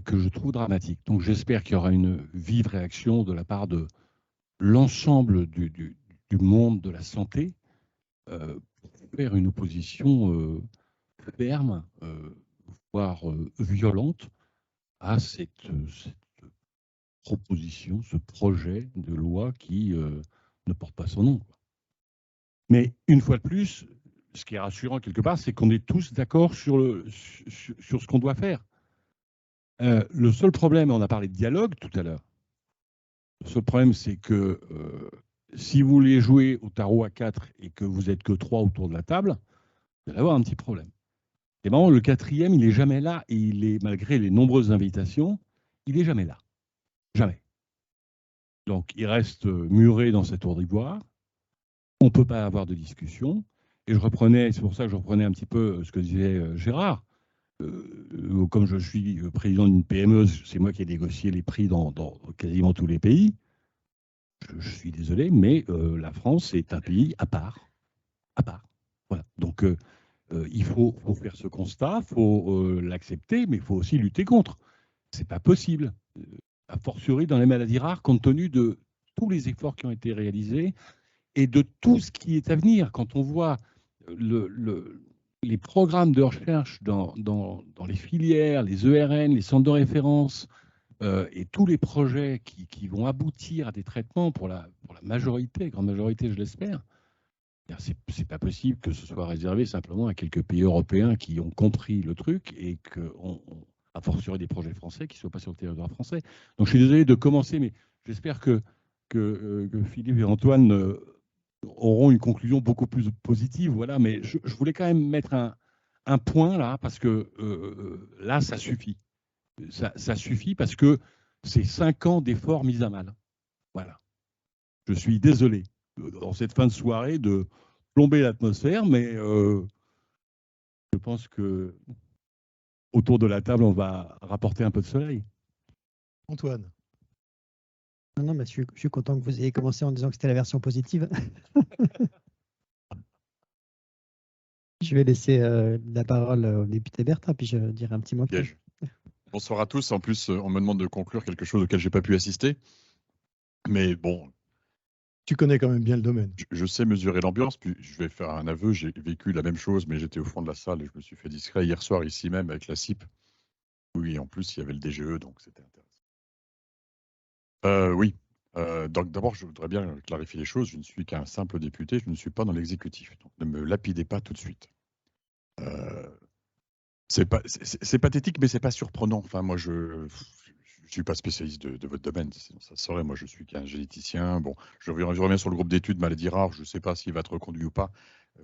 que je trouve dramatique. Donc, j'espère qu'il y aura une vive réaction de la part de l'ensemble du monde de la santé pour faire une opposition ferme, voire violente à cette proposition, ce projet de loi qui ne porte pas son nom. Mais une fois de plus, ce qui est rassurant quelque part, c'est qu'on est tous d'accord sur ce qu'on doit faire. Le seul problème, on a parlé de dialogue tout à l'heure, le seul problème c'est que si vous voulez jouer au tarot à 4 et que vous n'êtes que 3 autour de la table, vous allez avoir un petit problème. Et vraiment, le 4e, il n'est jamais là, et il est, malgré les nombreuses invitations, il n'est jamais là. Jamais. Donc, il reste muré dans cette tour d'ivoire. On ne peut pas avoir de discussion. Et c'est pour ça que je reprenais un petit peu ce que disait Gérard. Comme je suis président d'une PME, c'est moi qui ai négocié les prix dans quasiment tous les pays. Je suis désolé, mais la France est un pays à part. À part. Voilà. Donc, il faut faire ce constat, il faut l'accepter, mais il faut aussi lutter contre. Ce n'est pas possible, a fortiori dans les maladies rares, compte tenu de tous les efforts qui ont été réalisés et de tout ce qui est à venir. Quand on voit les programmes de recherche dans les filières, les ERN, les centres de référence, et tous les projets qui vont aboutir à des traitements pour la majorité, grande majorité, je l'espère, c'est pas possible que ce soit réservé simplement à quelques pays européens qui ont compris le truc et a fortiori des projets français qui ne soient pas sur le territoire français. Donc je suis désolé de commencer, mais j'espère que Philippe et Antoine auront une conclusion beaucoup plus positive. Voilà, mais je voulais quand même mettre un point là, parce que là, ça suffit. Ça suffit parce que c'est 5 ans d'efforts mis à mal. Voilà. Je suis désolé dans cette fin de soirée de plomber l'atmosphère, mais je pense que autour de la table, on va rapporter un peu de soleil. Antoine. Non, mais je suis content que vous ayez commencé en disant que c'était la version positive. Je vais laisser la parole au député Bertrand, puis je dirai un petit mot. Bonsoir à tous. En plus, on me demande de conclure quelque chose auquel je n'ai pas pu assister. Mais bon. Tu connais quand même bien le domaine. Je sais mesurer l'ambiance. Puis je vais faire un aveu. J'ai vécu la même chose, mais j'étais au fond de la salle et je me suis fait discret hier soir ici même avec la CIP. Oui, en plus, il y avait le DGE, donc c'était intéressant. Oui. Donc d'abord, je voudrais bien clarifier les choses. Je ne suis qu'un simple député. Je ne suis pas dans l'exécutif. Donc ne me lapidez pas tout de suite. C'est pathétique, mais c'est pas surprenant. Enfin, moi, je suis pas spécialiste de votre domaine, sinon ça serait. Moi, je suis qu'un généticien. Bon, je reviens sur le groupe d'études maladies rares. Je ne sais pas s'il va être reconduit ou pas.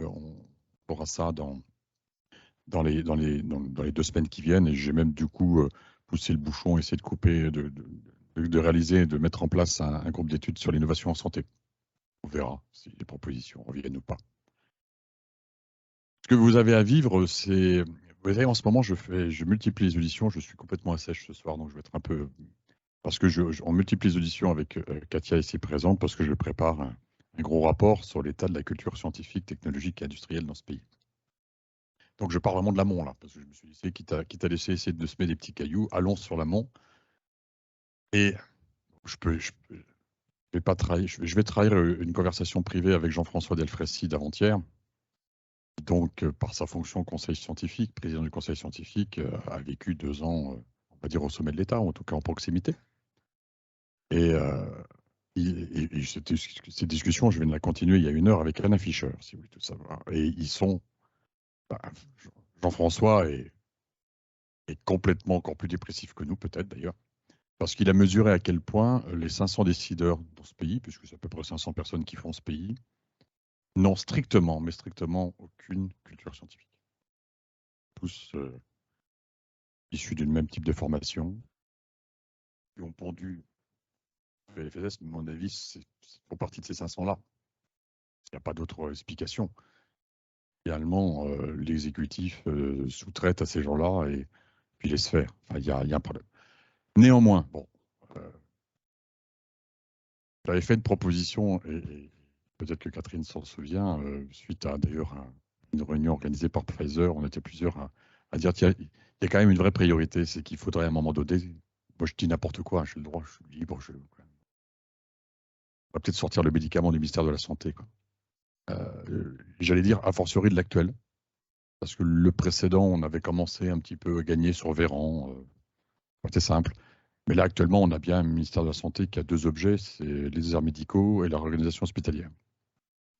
On aura ça dans les 2 semaines qui viennent. Et j'ai même du coup poussé le bouchon, essayé de couper, de réaliser, de mettre en place un groupe d'études sur l'innovation en santé. On verra si les propositions reviennent ou pas. Ce que vous avez à vivre, c'est... Vous savez, en ce moment, je multiplie les auditions. Je suis complètement à sèche ce soir, donc je vais être un peu... Parce que on multiplie les auditions avec Katia ici présente, parce que je prépare un gros rapport sur l'état de la culture scientifique, technologique et industrielle dans ce pays. Donc je pars vraiment de l'amont, là, parce que je me suis dit, quitte à laisser essayer de semer des petits cailloux, allons sur l'amont. Et je vais trahir une conversation privée avec Jean-François Delfraissy d'avant-hier. Donc, par sa fonction conseil scientifique, président du conseil scientifique, a vécu 2 ans, on va dire, au sommet de l'État, ou en tout cas en proximité. Et cette discussion, je viens de la continuer il y a 1 heure avec Anna Fischer, si vous voulez tout savoir. Et ils sont... Jean-François est complètement encore plus dépressif que nous, peut-être d'ailleurs, parce qu'il a mesuré à quel point les 500 décideurs dans ce pays, puisque c'est à peu près 500 personnes qui font ce pays, n'ont strictement aucune culture scientifique. Tous issus du même type de formation, qui ont pondu les FSS, à mon avis, font partie de ces 500-là. Il n'y a pas d'autre explication. Finalement, l'exécutif sous-traite à ces gens-là et puis laisse faire. Enfin, il y a un problème. Néanmoins, bon, j'avais fait une proposition, et peut-être que Catherine s'en souvient, suite à d'ailleurs une réunion organisée par Pfizer, on était plusieurs à dire tiens, il y a quand même une vraie priorité, c'est qu'il faudrait à un moment donné, moi je dis n'importe quoi, j'ai le droit, je suis libre, on va peut-être sortir le médicament du ministère de la Santé, quoi. J'allais dire a fortiori de l'actuel, parce que le précédent, on avait commencé un petit peu à gagner sur Véran, c'était simple. Mais là, actuellement, on a bien un ministère de la Santé qui a 2 objets, c'est les déserts médicaux et la réorganisation hospitalière.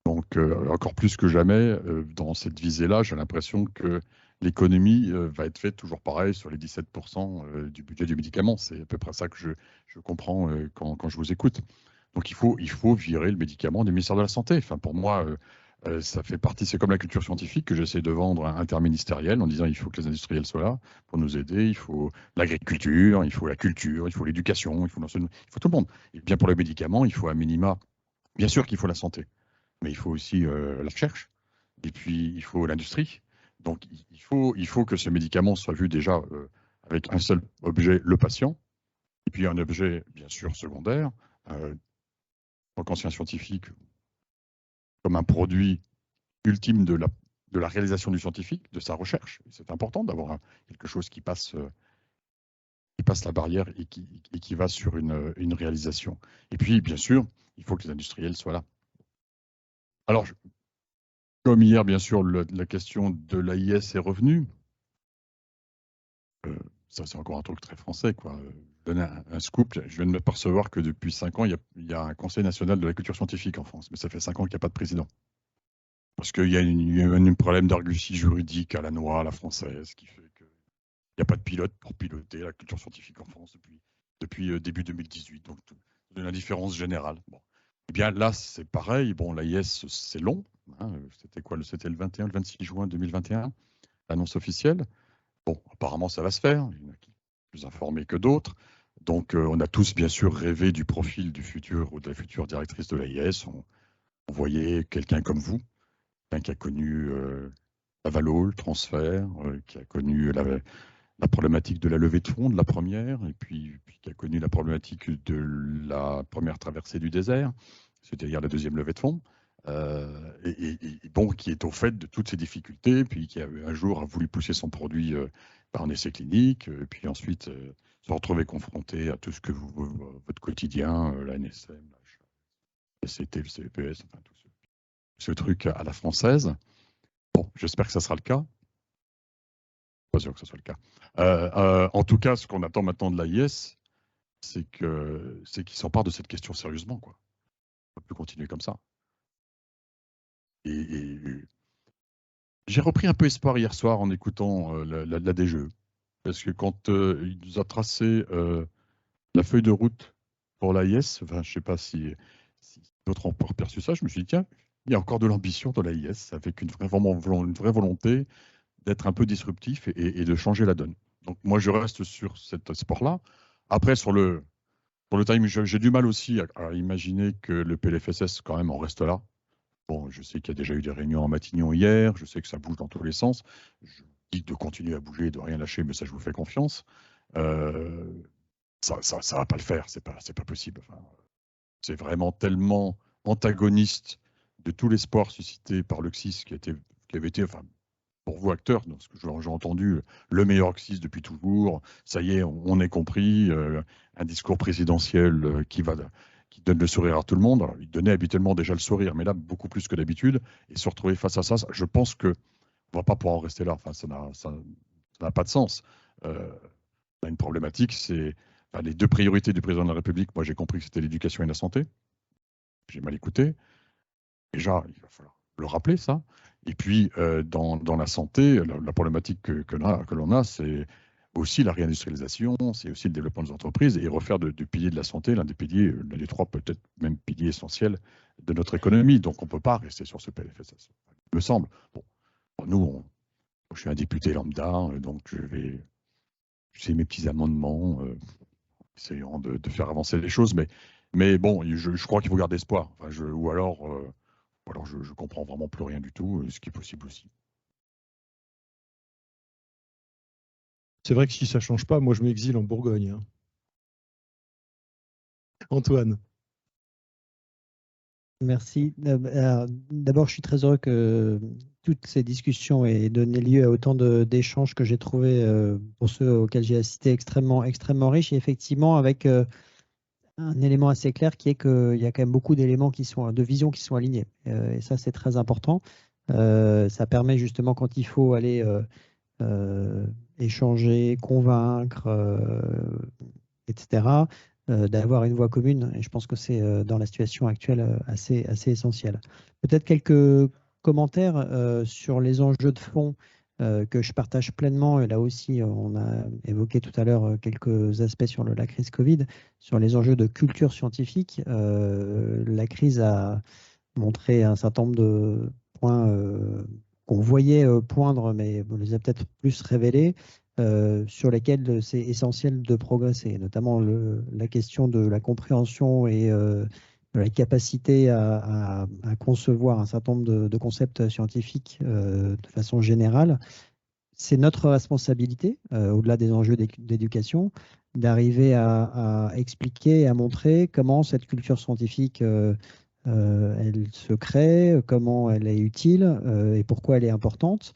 Donc, encore plus que jamais, dans cette visée-là, j'ai l'impression que l'économie va être faite toujours pareil sur les 17% du budget du médicament. C'est à peu près ça que je comprends quand je vous écoute. Donc, il faut virer le médicament du ministère de la Santé. Enfin, pour moi, ça fait partie, c'est comme la culture scientifique que j'essaie de vendre interministérielle en disant il faut que les industriels soient là pour nous aider, il faut l'agriculture, il faut la culture, il faut l'éducation, il faut l'enseignement, il faut tout le monde. Et bien pour les médicaments, il faut à minima, bien sûr qu'il faut la santé, mais il faut aussi la recherche, et puis il faut l'industrie. Donc il faut que ce médicament soit vu déjà avec un seul objet, le patient, et puis un objet bien sûr secondaire, en tant qu'ancien scientifique, comme un produit ultime de de la réalisation du scientifique, de sa recherche. C'est important d'avoir quelque chose qui passe la barrière et qui va sur une réalisation. Et puis, bien sûr, il faut que les industriels soient là. Alors, comme hier, bien sûr, la question de l'AIS est revenue. Ça, c'est encore un truc très français, quoi. Donner un scoop, je viens de me percevoir que depuis 5 ans, il y a un Conseil national de la culture scientifique en France, mais ça fait 5 ans qu'il n'y a pas de président. Parce qu'il y a un problème d'argutie juridique à la noix, à la française, qui fait qu'il n'y a pas de pilote pour piloter la culture scientifique en France depuis début 2018. Donc, de l'indifférence générale. Bon. Eh bien, là, c'est pareil. Bon, l'AIS, c'est long. Hein. C'était quoi? C'était le 21, le 26 juin 2021, l'annonce officielle. Bon, apparemment, ça va se faire. Il y en a qui sont plus informés que d'autres. Donc, on a tous, bien sûr, rêvé du profil du futur ou de la future directrice de l'AIS. On voyait quelqu'un comme vous, quelqu'un qui a connu la valo, le transfert, qui a connu la problématique de la levée de fonds, de la première, et puis qui a connu la problématique de la première traversée du désert, c'est-à-dire la deuxième levée de fonds. Et bon, qui est au fait de toutes ces difficultés, puis qui un jour a voulu pousser son produit par un essai clinique, puis ensuite se retrouver confronté à tout ce que votre quotidien, la NSM, la CT, le CEPS, enfin tout ce truc à la française. Bon, j'espère que ça sera le cas. Pas sûr que ce soit le cas. En tout cas, ce qu'on attend maintenant de l'AIS, c'est qu'il s'empare de cette question sérieusement, quoi. On ne peut plus continuer comme ça. Et j'ai repris un peu espoir hier soir en écoutant la DGE, parce que quand il nous a tracé la feuille de route pour l'AIS, enfin, je ne sais pas si d'autres ont perçu ça, je me suis dit, tiens, il y a encore de l'ambition dans l'AIS, avec une vraie volonté d'être un peu disruptif et de changer la donne. Donc moi, je reste sur cet espoir-là. Après, sur le timing, j'ai du mal aussi à imaginer que le PLFSS, quand même, en reste là. Bon, je sais qu'il y a déjà eu des réunions en Matignon hier, je sais que ça bouge dans tous les sens. Je dis de continuer à bouger, de rien lâcher, mais ça, je vous fais confiance. Ça va pas le faire, c'est pas possible. Enfin, c'est vraiment tellement antagoniste de tout l'espoir suscité par l'Oxys qui avait été, enfin, pour vous acteurs, dans ce que j'ai entendu, le meilleur Oxys depuis toujours. Ça y est, on est compris. Un discours présidentiel qui donne le sourire à tout le monde. Alors, il donnait habituellement déjà le sourire, mais là, beaucoup plus que d'habitude. Et se retrouver face à ça, je pense qu'on ne va pas pouvoir en rester là. Enfin, ça n'a pas de sens. On a une problématique, c'est les deux priorités du président de la République. Moi, j'ai compris que c'était l'éducation et la santé. J'ai mal écouté. Déjà, il va falloir le rappeler, ça. Et puis, dans la santé, la problématique que l'on a, c'est aussi la réindustrialisation, c'est aussi le développement des entreprises et refaire du pilier de la santé l'un des 3 peut-être même piliers essentiels de notre économie. Donc, on ne peut pas rester sur ce PLFSS, il me semble. Bon, nous, je suis un député lambda, donc j'ai mes petits amendements, essayant de faire avancer les choses, mais bon, je crois qu'il faut garder espoir. Enfin, ou alors je comprends vraiment plus rien du tout, ce qui est possible aussi. C'est vrai que si ça ne change pas, moi je m'exile en Bourgogne. Hein. Antoine. Merci. D'abord, je suis très heureux que toutes ces discussions aient donné lieu à autant d'échanges que j'ai trouvés, pour ceux auxquels j'ai assisté, extrêmement riches. Et effectivement, avec un élément assez clair qui est qu'il y a quand même beaucoup d'éléments de vision qui sont alignés. Et ça, c'est très important. Ça permet justement, quand il faut aller échanger, convaincre, etc., d'avoir une voie commune. Et je pense que c'est dans la situation actuelle assez essentiel. Peut-être quelques commentaires sur les enjeux de fond que je partage pleinement. Et là aussi, on a évoqué tout à l'heure quelques aspects sur la crise Covid, sur les enjeux de culture scientifique. La crise a montré un certain nombre de points qu'on voyait poindre, mais on les a peut-être plus révélés, sur lesquels c'est essentiel de progresser, notamment la question de la compréhension et de la capacité à concevoir un certain nombre de concepts scientifiques de façon générale. C'est notre responsabilité, au-delà des enjeux d'éducation, d'arriver à expliquer et à montrer comment cette culture scientifique elle se crée, comment elle est utile et pourquoi elle est importante.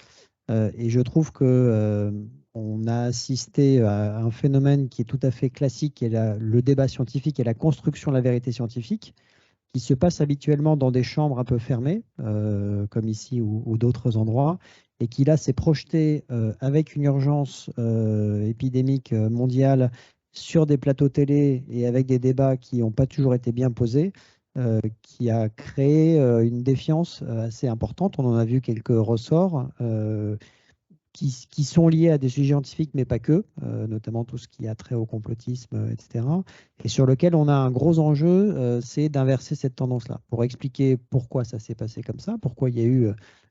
Et je trouve que on a assisté à un phénomène qui est tout à fait classique, qui est le débat scientifique et la construction de la vérité scientifique, qui se passe habituellement dans des chambres un peu fermées, comme ici ou d'autres endroits, et qui là s'est projeté avec une urgence épidémique mondiale sur des plateaux télé et avec des débats qui n'ont pas toujours été bien posés, qui a créé une défiance assez importante. On en a vu quelques ressorts qui sont liés à des sujets scientifiques, mais pas que, notamment tout ce qui a trait au complotisme, etc. Et sur lequel on a un gros enjeu, c'est d'inverser cette tendance-là, pour expliquer pourquoi ça s'est passé comme ça, pourquoi il y a eu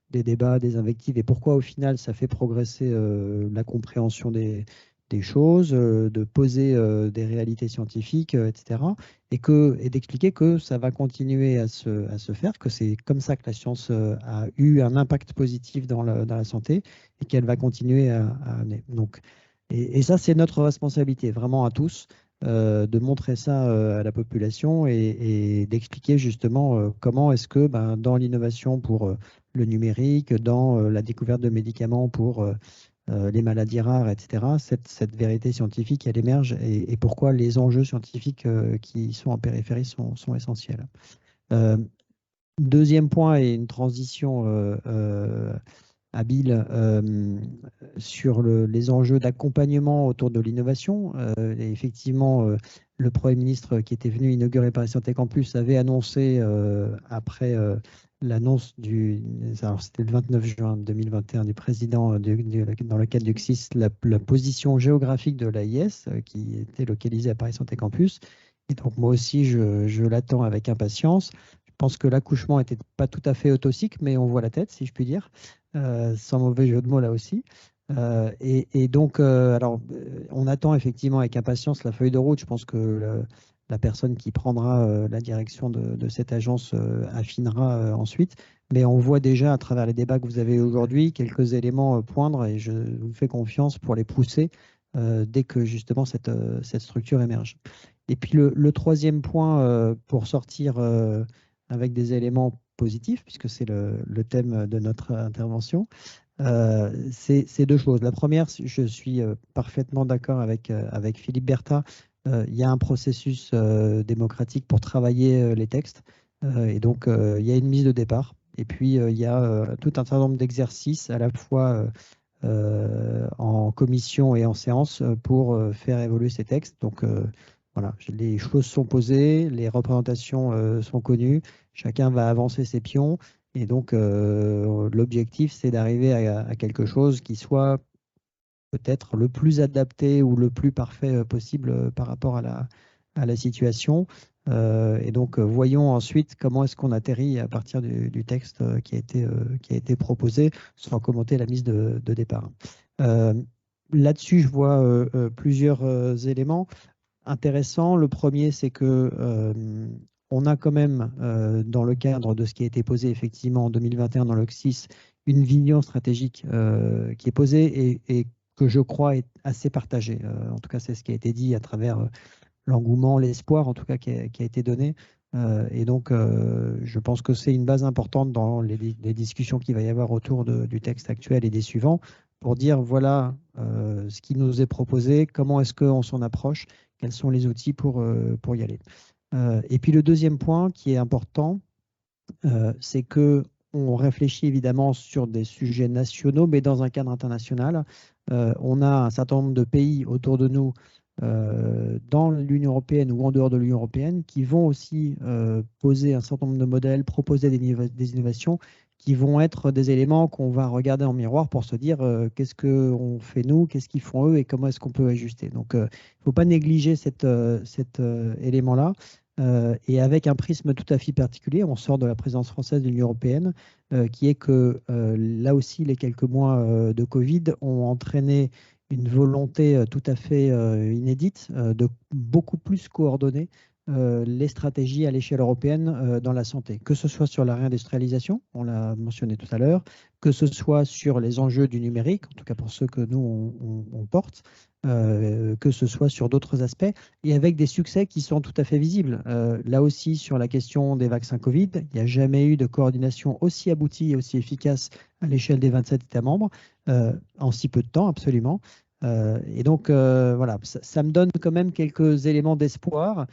des débats, des invectives, et pourquoi au final ça fait progresser la compréhension des choses, de poser des réalités scientifiques, etc. Et d'expliquer que ça va continuer à se faire, que c'est comme ça que la science a eu un impact positif dans la santé et qu'elle va continuer à amener. Donc, et ça, c'est notre responsabilité, vraiment à tous, de montrer ça à la population et d'expliquer justement comment est-ce que dans l'innovation pour le numérique, dans la découverte de médicaments pour les maladies rares, etc., cette vérité scientifique, elle émerge et pourquoi les enjeux scientifiques qui sont en périphérie sont essentiels. Deuxième point, et une transition habile sur les enjeux d'accompagnement autour de l'innovation. Et effectivement, le Premier ministre qui était venu inaugurer Paris Santé Campus avait annoncé, après l'annonce c'était le 29 juin 2021 du président dans le cadre du CSIS, la position géographique de l'AIS qui était localisée à Paris Santé Campus. Et donc moi aussi, je l'attends avec impatience. Je pense que l'accouchement n'était pas tout à fait autocycle, mais on voit la tête, si je puis dire, sans mauvais jeu de mots là aussi. Et donc, on attend effectivement avec impatience la feuille de route. Je pense que la personne qui prendra la direction de cette agence affinera ensuite. Mais on voit déjà à travers les débats que vous avez aujourd'hui quelques éléments poindre et je vous fais confiance pour les pousser dès que justement cette structure émerge. Et puis le troisième point pour sortir avec des éléments positifs, puisque c'est le thème de notre intervention, c'est deux choses. La première, je suis parfaitement d'accord avec Philippe Berta. Il y a un processus démocratique pour travailler les textes. Et donc, il y a une mise de départ. Et puis, il y a tout un certain nombre d'exercices, à la fois en commission et en séance, pour faire évoluer ces textes. Donc, voilà, les choses sont posées, les représentations sont connues, chacun va avancer ses pions. Et donc, l'objectif, c'est d'arriver à quelque chose qui soit peut-être le plus adapté ou le plus parfait possible par rapport à la situation. Et donc, voyons ensuite comment est-ce qu'on atterrit à partir du texte qui a été proposé, sans commenter la mise de départ. Là-dessus, je vois plusieurs éléments intéressants. Le premier, c'est que on a quand même, dans le cadre de ce qui a été posé effectivement en 2021 dans l'OCSIS, une vision stratégique qui est posée et que je crois est assez partagée. En tout cas, c'est ce qui a été dit à travers l'engouement, l'espoir en tout cas qui a été donné. Et donc, je pense que c'est une base importante dans les discussions qu'il va y avoir autour du texte actuel et des suivants pour dire voilà ce qui nous est proposé, comment est-ce qu'on s'en approche, quels sont les outils pour y aller. Et puis le deuxième point qui est important, c'est que on réfléchit évidemment sur des sujets nationaux, mais dans un cadre international. On a un certain nombre de pays autour de nous, dans l'Union européenne ou en dehors de l'Union européenne, qui vont aussi poser un certain nombre de modèles, proposer des innovations qui vont être des éléments qu'on va regarder en miroir pour se dire qu'est-ce qu'on fait nous, qu'est-ce qu'ils font eux et comment est-ce qu'on peut ajuster. Donc, il ne faut pas négliger cet élément-là. Et avec un prisme tout à fait particulier, on sort de la présidence française de l'Union européenne, qui est que là aussi, les quelques mois de Covid ont entraîné une volonté tout à fait inédite de beaucoup plus coordonner les stratégies à l'échelle européenne dans la santé, que ce soit sur la réindustrialisation, on l'a mentionné tout à l'heure, que ce soit sur les enjeux du numérique, en tout cas pour ceux que nous on porte, que ce soit sur d'autres aspects, et avec des succès qui sont tout à fait visibles. Là aussi, sur la question des vaccins Covid, il n'y a jamais eu de coordination aussi aboutie et aussi efficace à l'échelle des 27 États membres, en si peu de temps, absolument. Et donc, voilà, ça me donne quand même quelques éléments d'espoir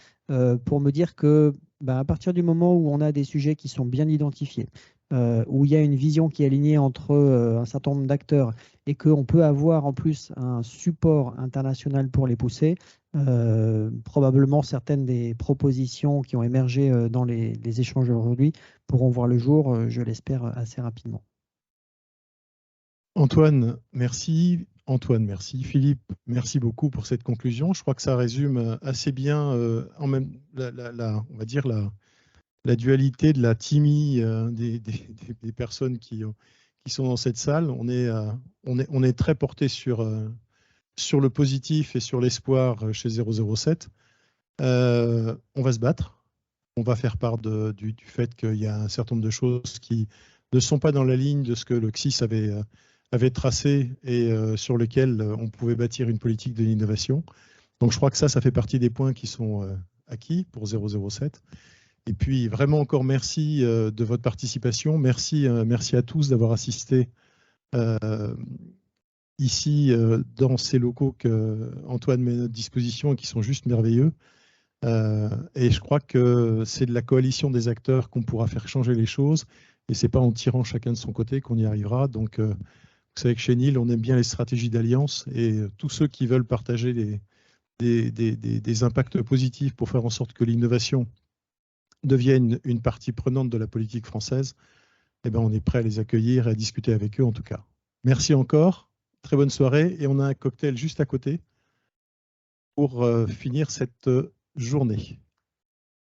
pour me dire que, à partir du moment où on a des sujets qui sont bien identifiés, où il y a une vision qui est alignée entre un certain nombre d'acteurs et qu'on peut avoir en plus un support international pour les pousser, probablement certaines des propositions qui ont émergé dans les échanges aujourd'hui pourront voir le jour, je l'espère, assez rapidement. Antoine, merci. Antoine, merci. Philippe, merci beaucoup pour cette conclusion. Je crois que ça résume assez bien on va dire la dualité de la timie des personnes qui sont dans cette salle. On est très porté sur le positif et sur l'espoir chez 007. On va se battre. On va faire part du fait qu'il y a un certain nombre de choses qui ne sont pas dans la ligne de ce que le CSIS avait tracé et sur lequel on pouvait bâtir une politique de l'innovation. Donc je crois que ça fait partie des points qui sont acquis pour 007. Et puis vraiment encore merci de votre participation. Merci à tous d'avoir assisté ici dans ces locaux qu'Antoine met à notre disposition et qui sont juste merveilleux. Et je crois que c'est de la coalition des acteurs qu'on pourra faire changer les choses. Et ce n'est pas en tirant chacun de son côté qu'on y arrivera. Donc vous savez que chez NIL, on aime bien les stratégies d'alliance et tous ceux qui veulent partager des impacts positifs pour faire en sorte que l'innovation devienne une partie prenante de la politique française, on est prêt à les accueillir et à discuter avec eux en tout cas. Merci encore, très bonne soirée et on a un cocktail juste à côté pour finir cette journée.